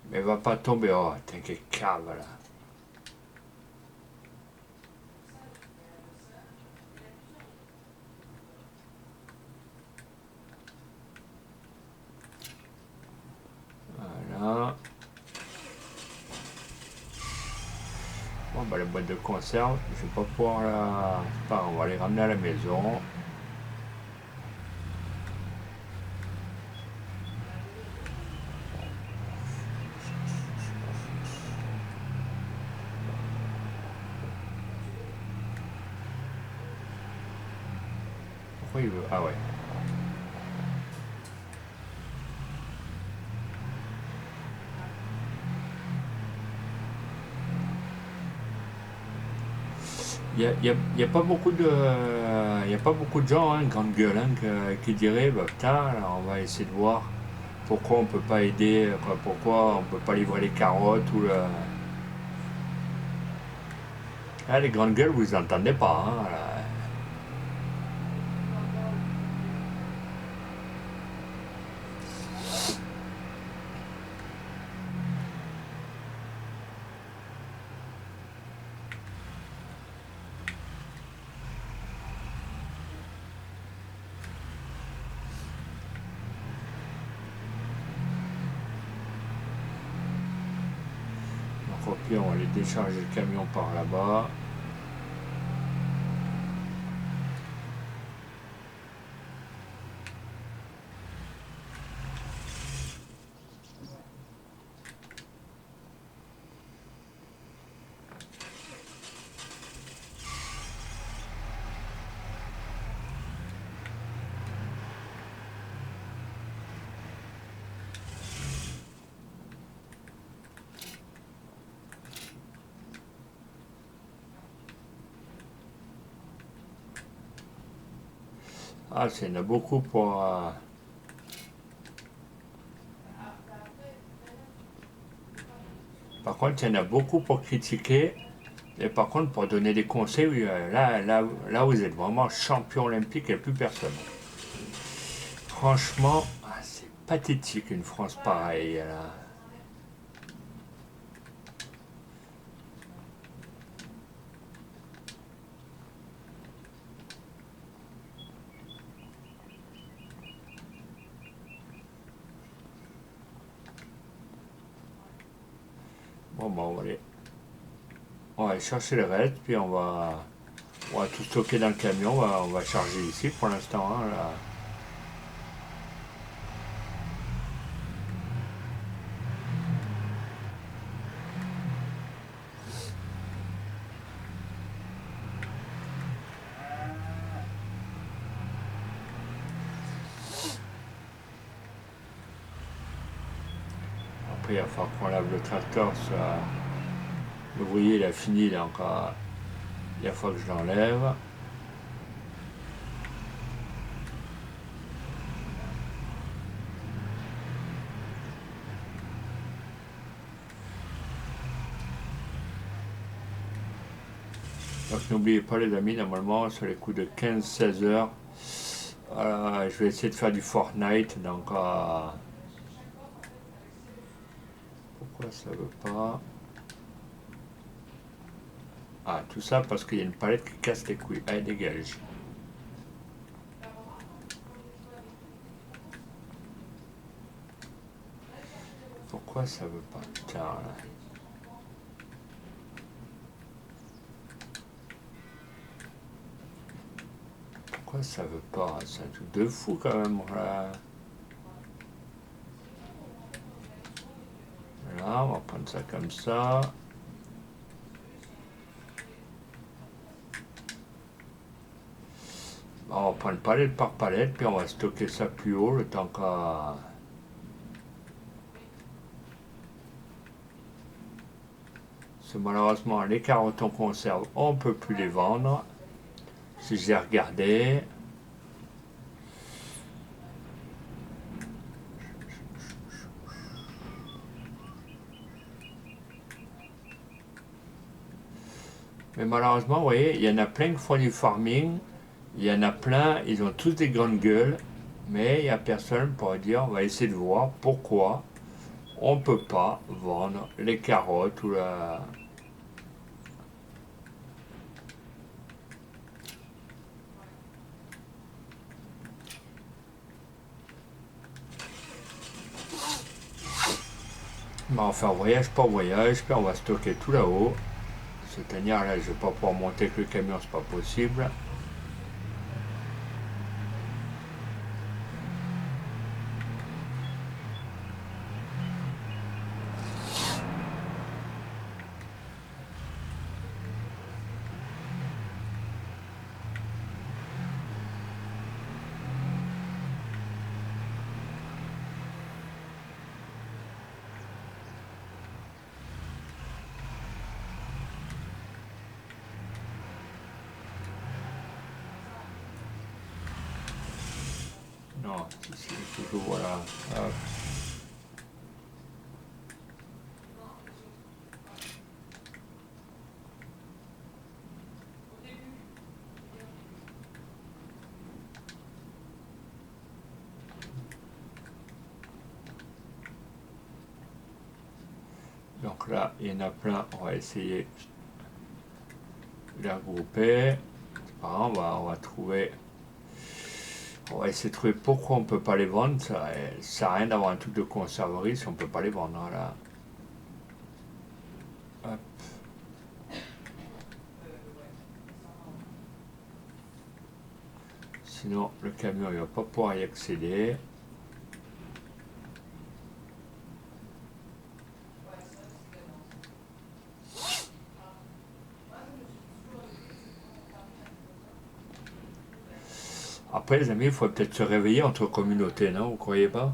Mais va pas tomber, oh, t'inquiète, cave là. Voilà. Bon, bah, la boîte de conserve, je vais pas pouvoir la... Enfin, on va les ramener à la maison. Pourquoi il veut... Ah ouais. Il y a pas beaucoup de... Il y a pas beaucoup de gens, hein, grande gueule, hein, qui diraient, bah putain, là, on va essayer de voir pourquoi on peut pas aider, quoi, pourquoi on peut pas livrer les carottes ou le... Ah, les grandes gueules, vous entendez pas, hein, là. Puis on va aller décharger le camion par là-bas. Ah, il y en a beaucoup pour... Par contre, il y en a beaucoup pour critiquer. Et par contre, pour donner des conseils, oui, là, vous êtes vraiment champion olympique et plus personne. Franchement, c'est pathétique une France pareille. Là. Bon, bah, on va aller chercher le reste, puis on va tout stocker dans le camion. On va charger ici pour l'instant. Hein, là. Après, il va falloir qu'on lave le tracteur. L'ouvrier, il a fini, donc il va falloir que je l'enlève. Donc n'oubliez pas les amis, normalement sur les coups de 15-16 heures, je vais essayer de faire du Fortnite, donc pourquoi ça veut pas? Ah, tout ça parce qu'il y a une palette qui casse les couilles. Allez, dégage. Pourquoi ça veut pas? Putain, là. Pourquoi ça veut pas? C'est un truc de fou quand même, là. Là, on va prendre ça comme ça. On va prendre palette par palette, puis on va stocker ça plus haut le temps qu'à... Parce que malheureusement, les carottes en conserve, on ne peut plus les vendre. Si j'ai regardé. Mais malheureusement, vous voyez, il y en a plein qui font du farming. Il y en a plein, ils ont tous des grandes gueules. Mais il n'y a personne pour dire, on va essayer de voir pourquoi on ne peut pas vendre les carottes ou la... On va faire voyage par voyage, puis on va stocker tout là-haut. Cette tanière là, je ne vais pas pouvoir monter avec le camion, c'est pas possible. Non, c'est toujours voilà. Hop. Donc là, il y en a plein, on va essayer de les regrouper. On va trouver, on va essayer de trouver pourquoi on ne peut pas les vendre. Ça sert à rien d'avoir un truc de conserverie si on ne peut pas les vendre. Là. Hop. Sinon, le camion il va pas pouvoir y accéder. Après, les amis, il faut peut-être se réveiller entre communautés, non? Vous croyez pas?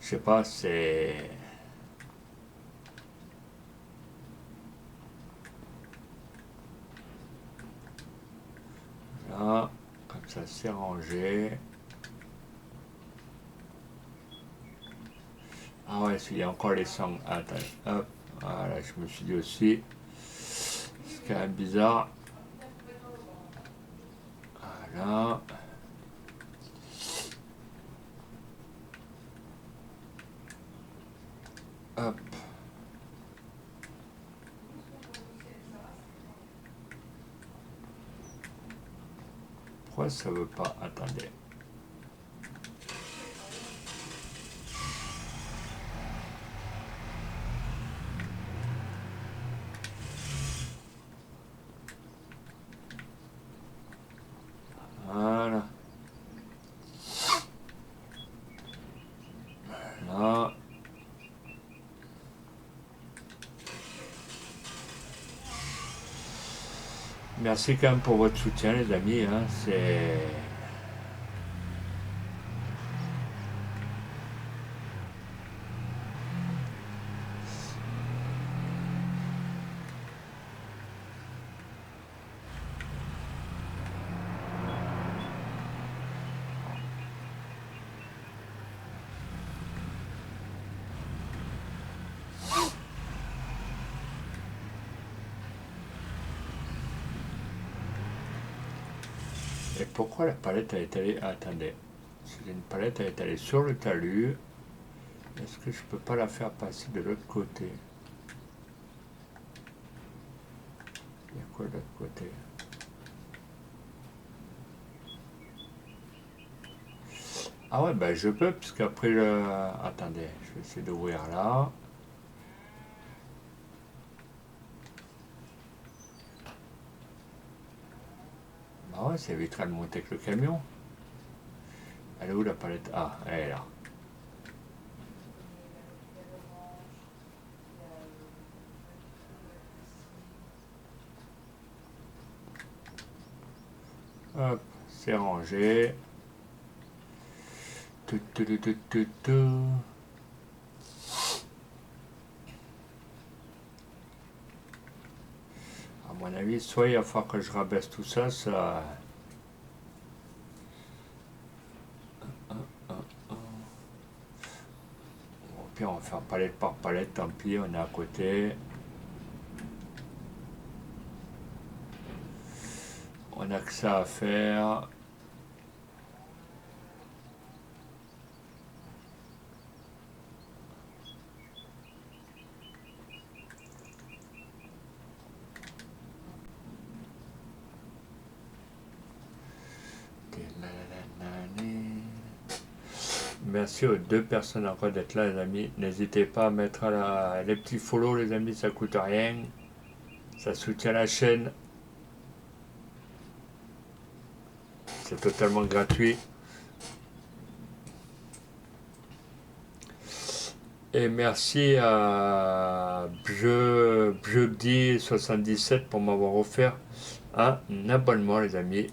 Je sais pas, c'est... Là, comme ça, c'est rangé. Ah ouais, il y a encore les sangles. Attends, hop, voilà, je me suis dit aussi. C'est quand même bizarre. Voilà. Hop. Pourquoi ça veut pas? Attendez. Voilà. Là. Merci quand même pour votre soutien, les amis. Hein. C'est... Et pourquoi la palette a étalée? Attendez. Si une palette a étalée sur le talus, est-ce que je peux pas la faire passer de l'autre côté? Il y a quoi de l'autre côté? Ah ouais, ben je peux, parce qu'après le... Attendez, je vais essayer d'ouvrir là. Ah ouais, ça évitera de monter avec le camion. Elle est où la palette? Ah, elle est là. Hop, c'est rangé. Tout, tout, tout, tout, tout, tout. À mon avis, soit il va falloir que je rabaisse tout ça, ça... Au pire, on va faire palette par palette, tant pis, on est à côté. On a que ça à faire. Merci aux deux personnes encore d'être là, les amis. N'hésitez pas à mettre les petits follow, les amis, ça coûte rien. Ça soutient la chaîne. C'est totalement gratuit. Et merci à Bjeubdi77 pour m'avoir offert un abonnement, les amis.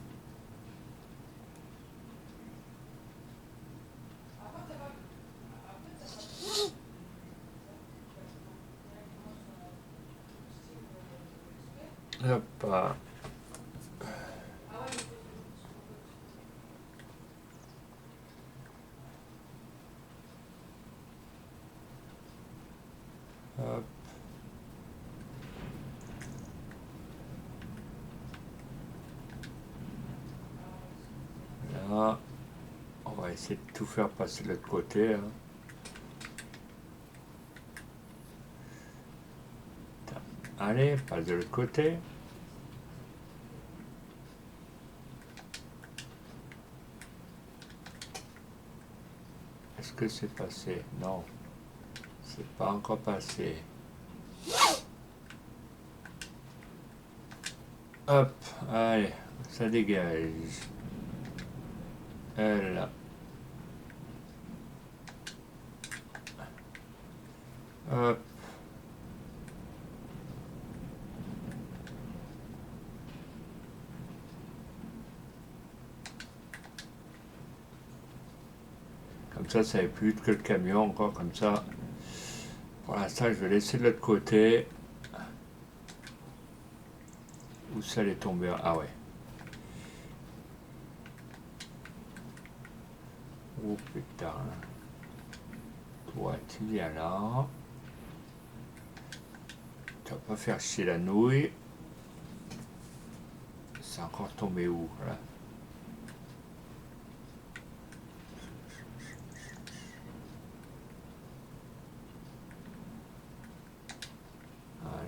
Hop. Hop. Là. On va essayer de tout faire passer de l'autre côté. Hein. Allez, passe de l'autre côté. Est-ce que c'est passé? Non. C'est pas encore passé. Hop, allez, ça dégage. Elle, hop. Comme ça va plus vite que le camion, encore comme ça. Pour l'instant, je vais laisser de l'autre côté. Où ça allait tomber? Ah ouais. Oh putain. Toi, tu viens là. Tu vas pas faire chier la nouille. C'est encore tombé où là?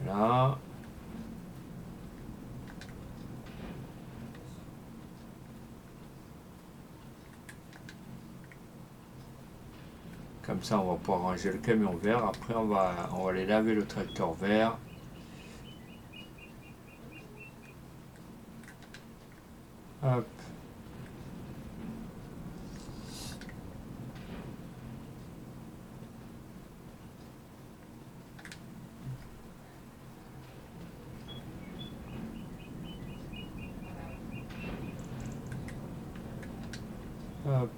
Voilà. Comme ça, on va pouvoir ranger le camion vert. Après, on va aller laver le tracteur vert. Hop. Hop.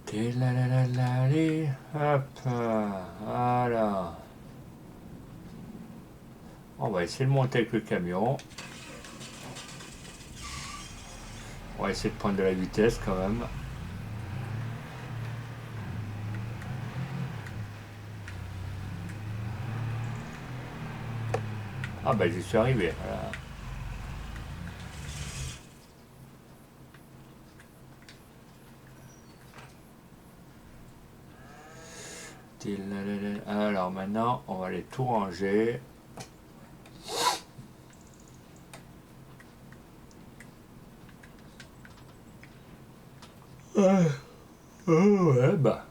Télalalali. Hop. Voilà. On va essayer de monter avec le camion. On va essayer de prendre de la vitesse quand même. Ah bah j'y suis arrivé. Voilà. Alors maintenant, on va aller tout ranger. Ouais, bah.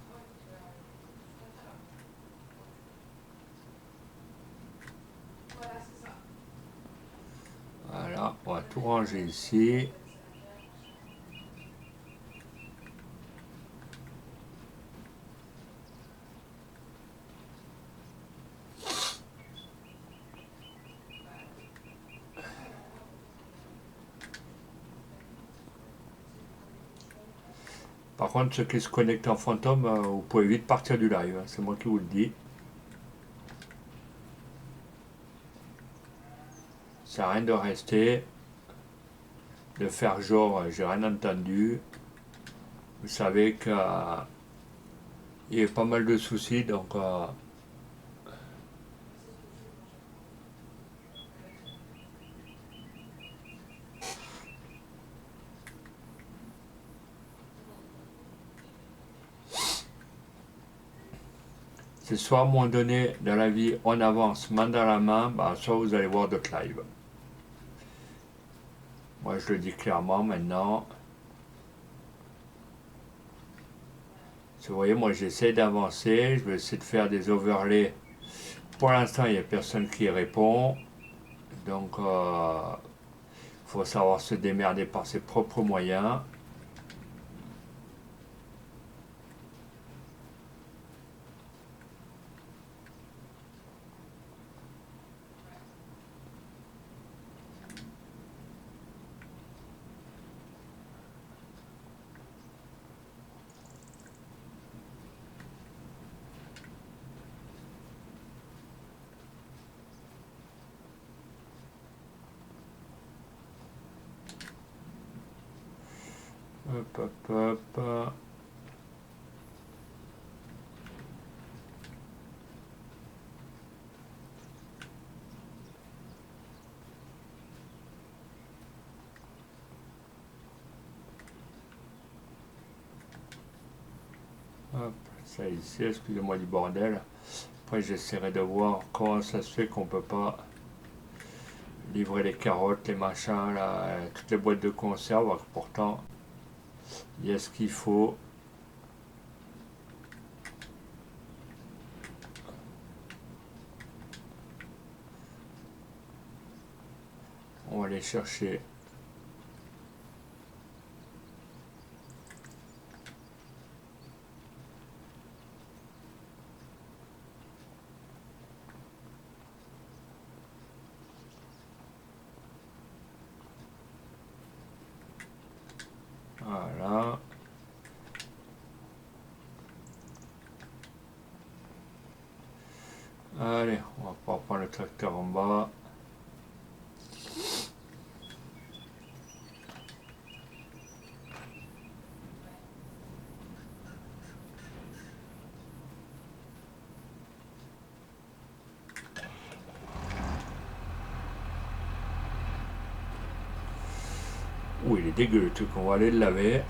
Voilà, on va tout ranger ici. Par contre, ceux qui se connectent en fantôme, vous pouvez vite partir du live, hein, c'est moi qui vous le dis. Ça sert à rien de rester, de faire genre j'ai rien entendu. Vous savez qu'il y a pas mal de soucis, donc c'est soit à un moment donné dans la vie on avance main dans la main, bah, soit vous allez voir d'autres lives. Moi je le dis clairement maintenant. Vous voyez, moi j'essaie d'avancer, je vais essayer de faire des overlays. Pour l'instant, il n'y a personne qui répond. Donc, il faut savoir se démerder par ses propres moyens. Hop, hop, hop. Hop, ça ici, excusez-moi du bordel. Après, j'essaierai de voir comment ça se fait qu'on peut pas livrer les carottes, les machins, là, toutes les boîtes de conserve, alors que pourtant, il y a ce qu'il faut. aller chercher. Voilà. Allez, on va pouvoir prendre le tracteur en bas. Ouh, il est dégueu le truc, on va aller le laver.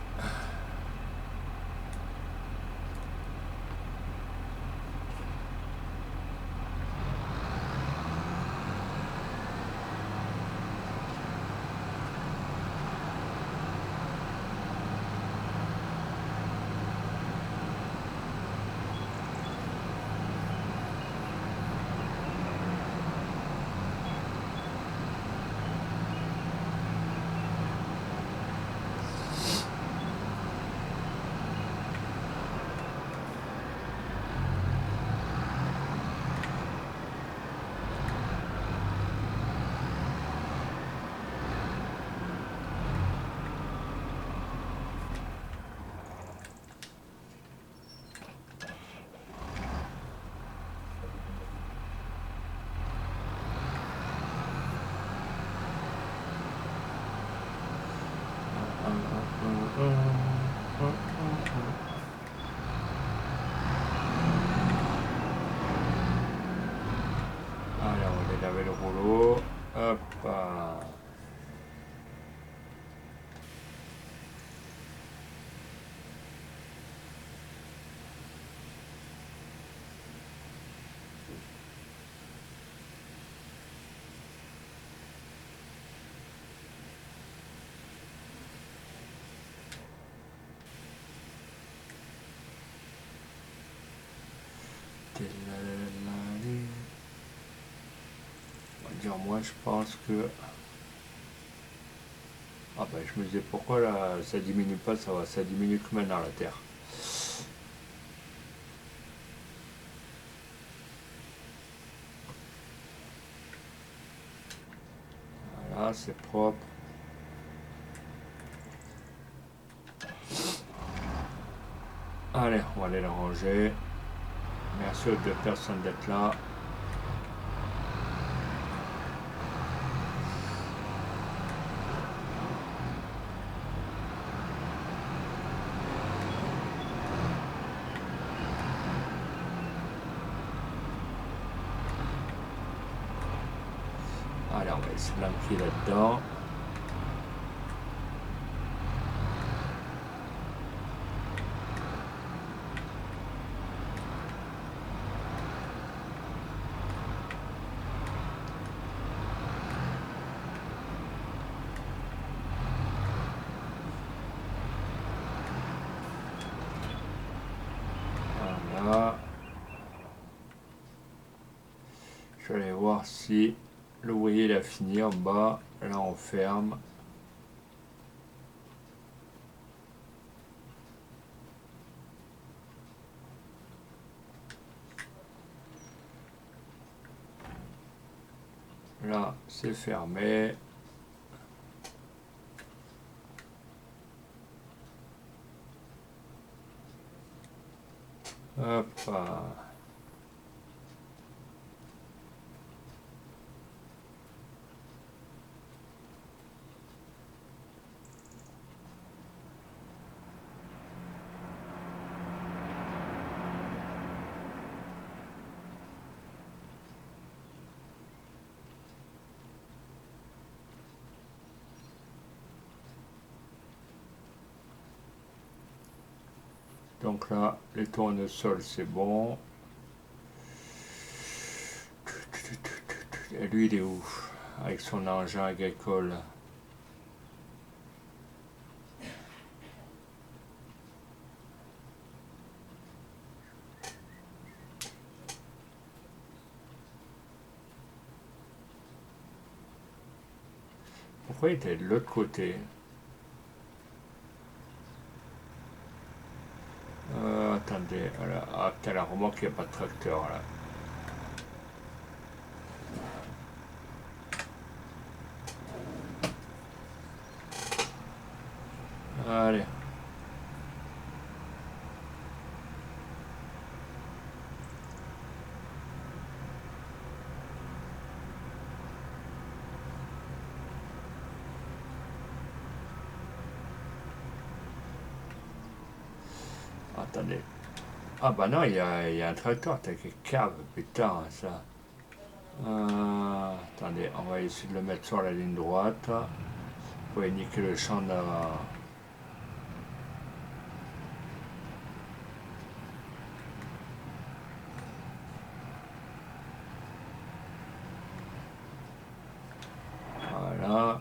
Allez, on va aller laver le rouleau. Hop. On va dire, moi je pense que. Ah ben je me disais pourquoi là ça diminue pas, ça va, ça diminue que maintenant la terre. Voilà, c'est propre. Allez, on va aller le ranger. Merci aux deux personnes d'être là. Allez, on va se blanquer là-dedans. Voilà. Je vais aller voir si l'ouvrier il a fini en bas. Là on ferme. Là c'est fermé. Hop. Donc là, les tournesols c'est bon. Et lui il est où? Avec son engin agricole. Pourquoi il était de l'autre côté? Attendez, voilà. Ah, putain, la remorque, il n'y a pas de tracteur là. Allez. Attendez. Ah bah non, il y a un tracteur, t'as quelle cave, putain, ça. Attendez, on va essayer de le mettre sur la ligne droite pour indiquer le champ de... Voilà.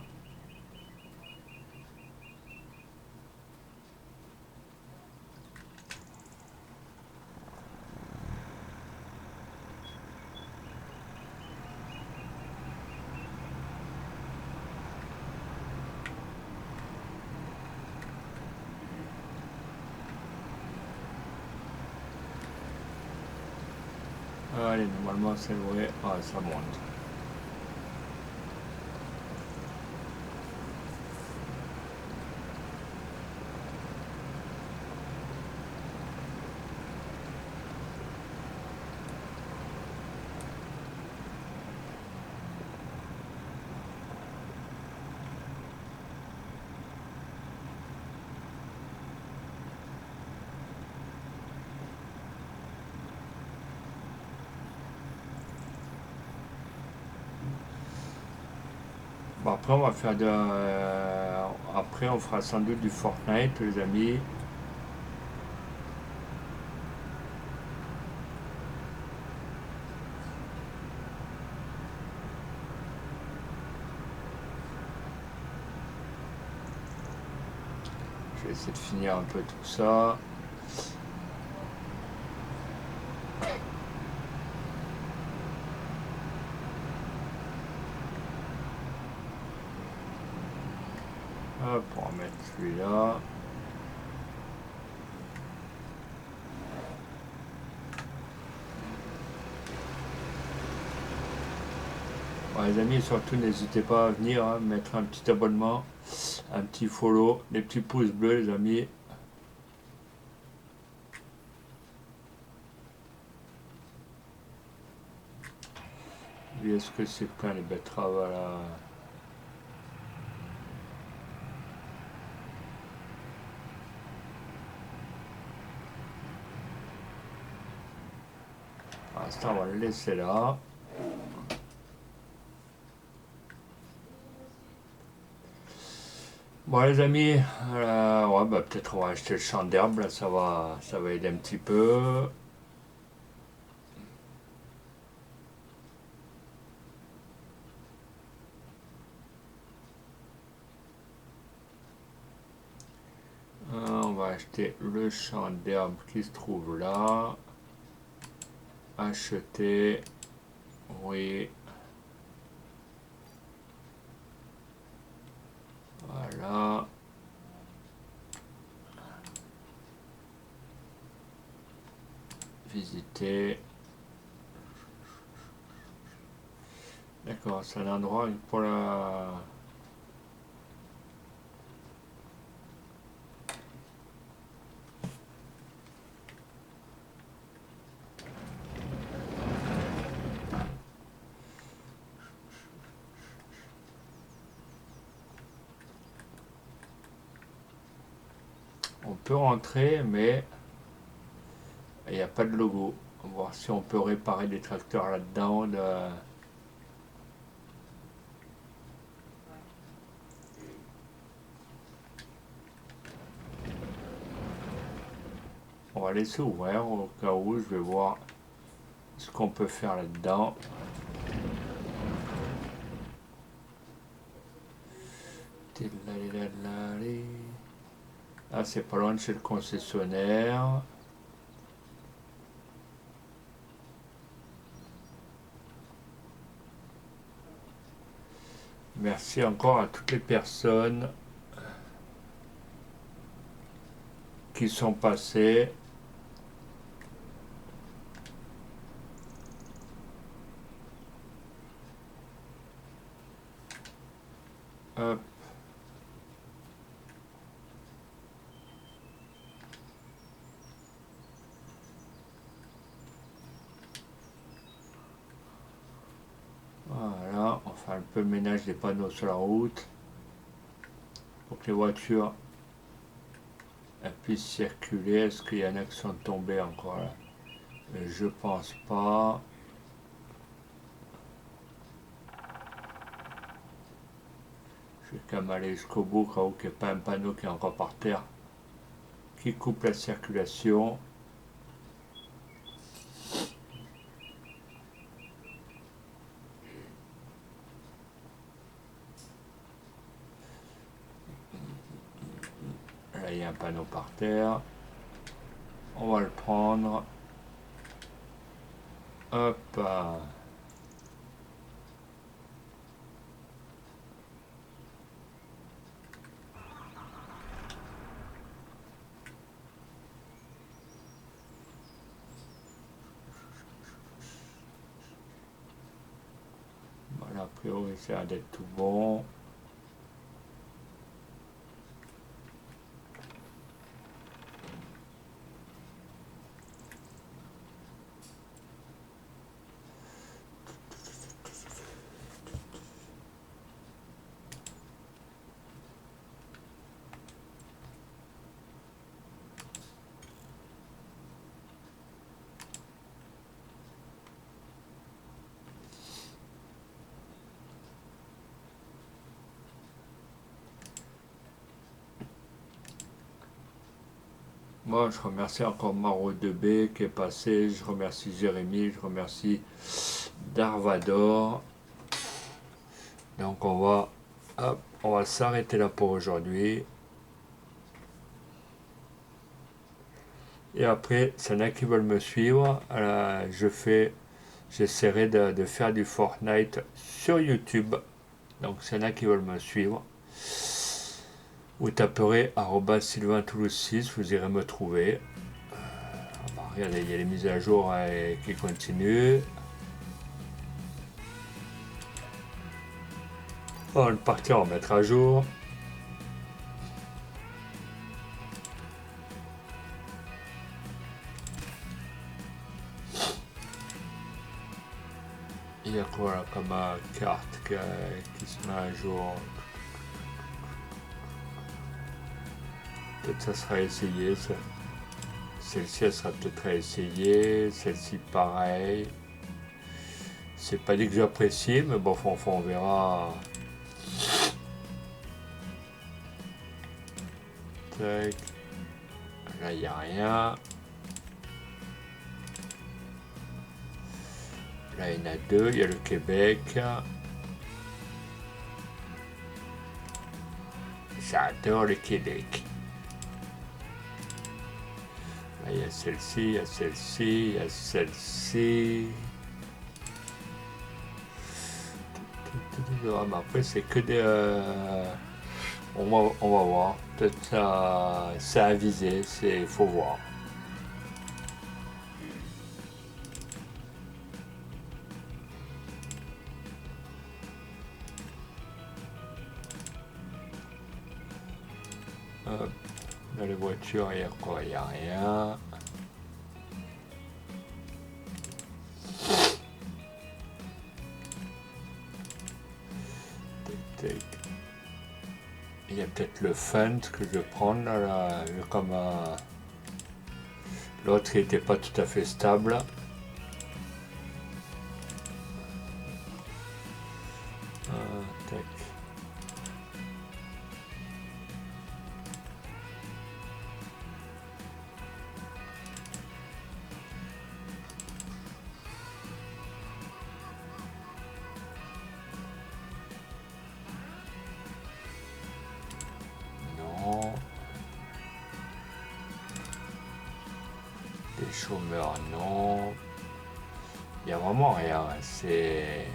Allez, normalement c'est vrai. Ah, ça monte. Bon, après on va faire de... après on fera sans doute du Fortnite, les amis. Je vais essayer de finir un peu tout ça. Hop, on va mettre celui-là. Bon, les amis, surtout n'hésitez pas à venir, hein, mettre un petit abonnement, un petit follow, des petits pouces bleus, les amis. Et est-ce que c'est plein les betteraves là? Pour l'instant, on va le laisser là. Bon les amis, ouais, bah, peut-être on va acheter le champ d'herbe, là ça va aider un petit peu. On va acheter le champ d'herbe qui se trouve là. Acheter, oui, voilà. Visiter. D'accord, c'est un endroit pour la... On peut rentrer, mais il n'y a pas de logo. On va voir si on peut réparer des tracteurs là-dedans. On va laisser ouvert au cas où, je vais voir ce qu'on peut faire là-dedans. Ah, c'est pas loin de chez le concessionnaire. Merci encore à toutes les personnes qui sont passées. Hop. Voilà, on fait un peu le ménage des panneaux sur la route pour que les voitures puissent circuler. Est-ce qu'il y en a qui sont tombés encore là? Je pense pas. Je vais quand même aller jusqu'au bout, cas où il n'y a pas un panneau qui est encore par terre, qui coupe la circulation. Là, il y a un panneau par terre. On va le prendre. Hop. Voilà, a priori, ça a l'air d'être tout bon. Moi, je remercie encore Maro 2B qui est passé. Je remercie Jérémy. Je remercie Darvador. Donc, on va s'arrêter là pour aujourd'hui. Et après, s'il y en a qui veulent me suivre, j'essaierai de faire du Fortnite sur YouTube. Donc, s'il y en a qui veulent me suivre, vous taperez @Sylvain Toulouse 6, vous irez me trouver. Regardez, il y a les mises à jour qui continuent. On va partir en mettre à jour. Il y a quoi là comme carte qui se met à jour? Peut-être ça sera essayé. Celle-ci, elle sera peut-être à essayer. Celle-ci, pareil. C'est pas dit que j'apprécie, mais bon, enfin, on verra. Tac. Là, il n'y a rien. Là, il y en a deux. Il y a le Québec. J'adore le Québec. Là, il y a celle-ci, il y a celle-ci, il y a celle-ci. Mais après, c'est que des... on va voir. Peut-être ça, c'est à viser, il faut voir. Hop. Dans les voitures, il y a quoi? Il n'y a rien. Il y a peut-être le Fund que je vais prendre là, comme l'autre qui n'était pas tout à fait stable. Tac. Non. Des chômeurs, non. Il n'y a vraiment rien. C'est...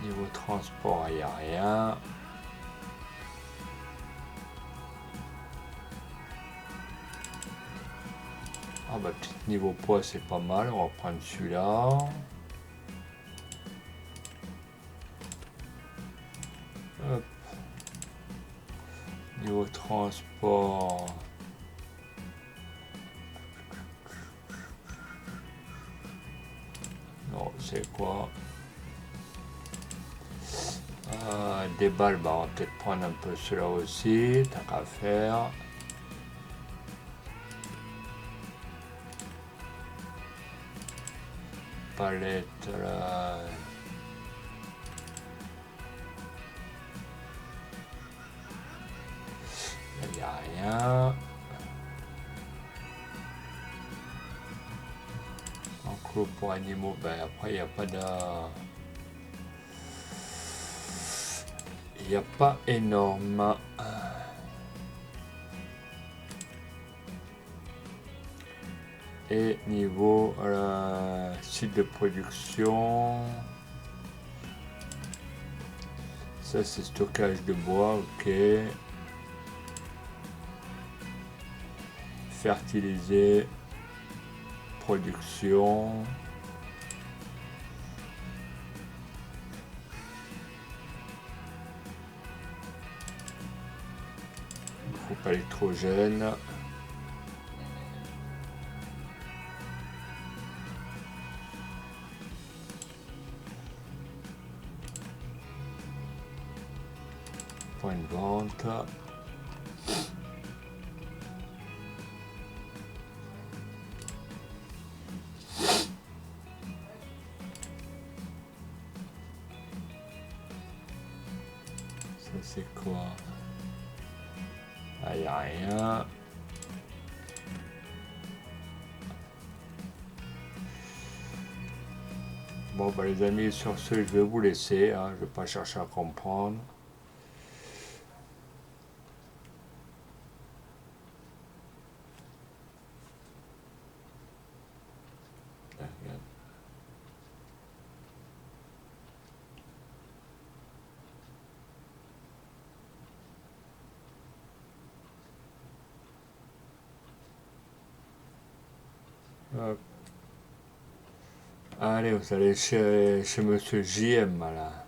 Niveau transport aérien. Ah bah petit niveau poids c'est pas mal, on va prendre celui-là. Hop. Niveau transport. Non, c'est quoi? Des balles, bah on va peut-être prendre un peu cela aussi, tant qu'à faire. Palette là. Il n'y a rien. Enclos pour animaux, ben après il n'y a pas de... Il n'y a pas énorme. Et niveau site de production, ça c'est stockage de bois, ok. Fertiliser, production. Groupe électrogène. Point de vente. Ça c'est quoi? Ah, y a rien. Bon bah les amis, sur ce je vais vous laisser, hein, je vais pas chercher à comprendre. Hop. Allez, vous allez chez Monsieur JM là.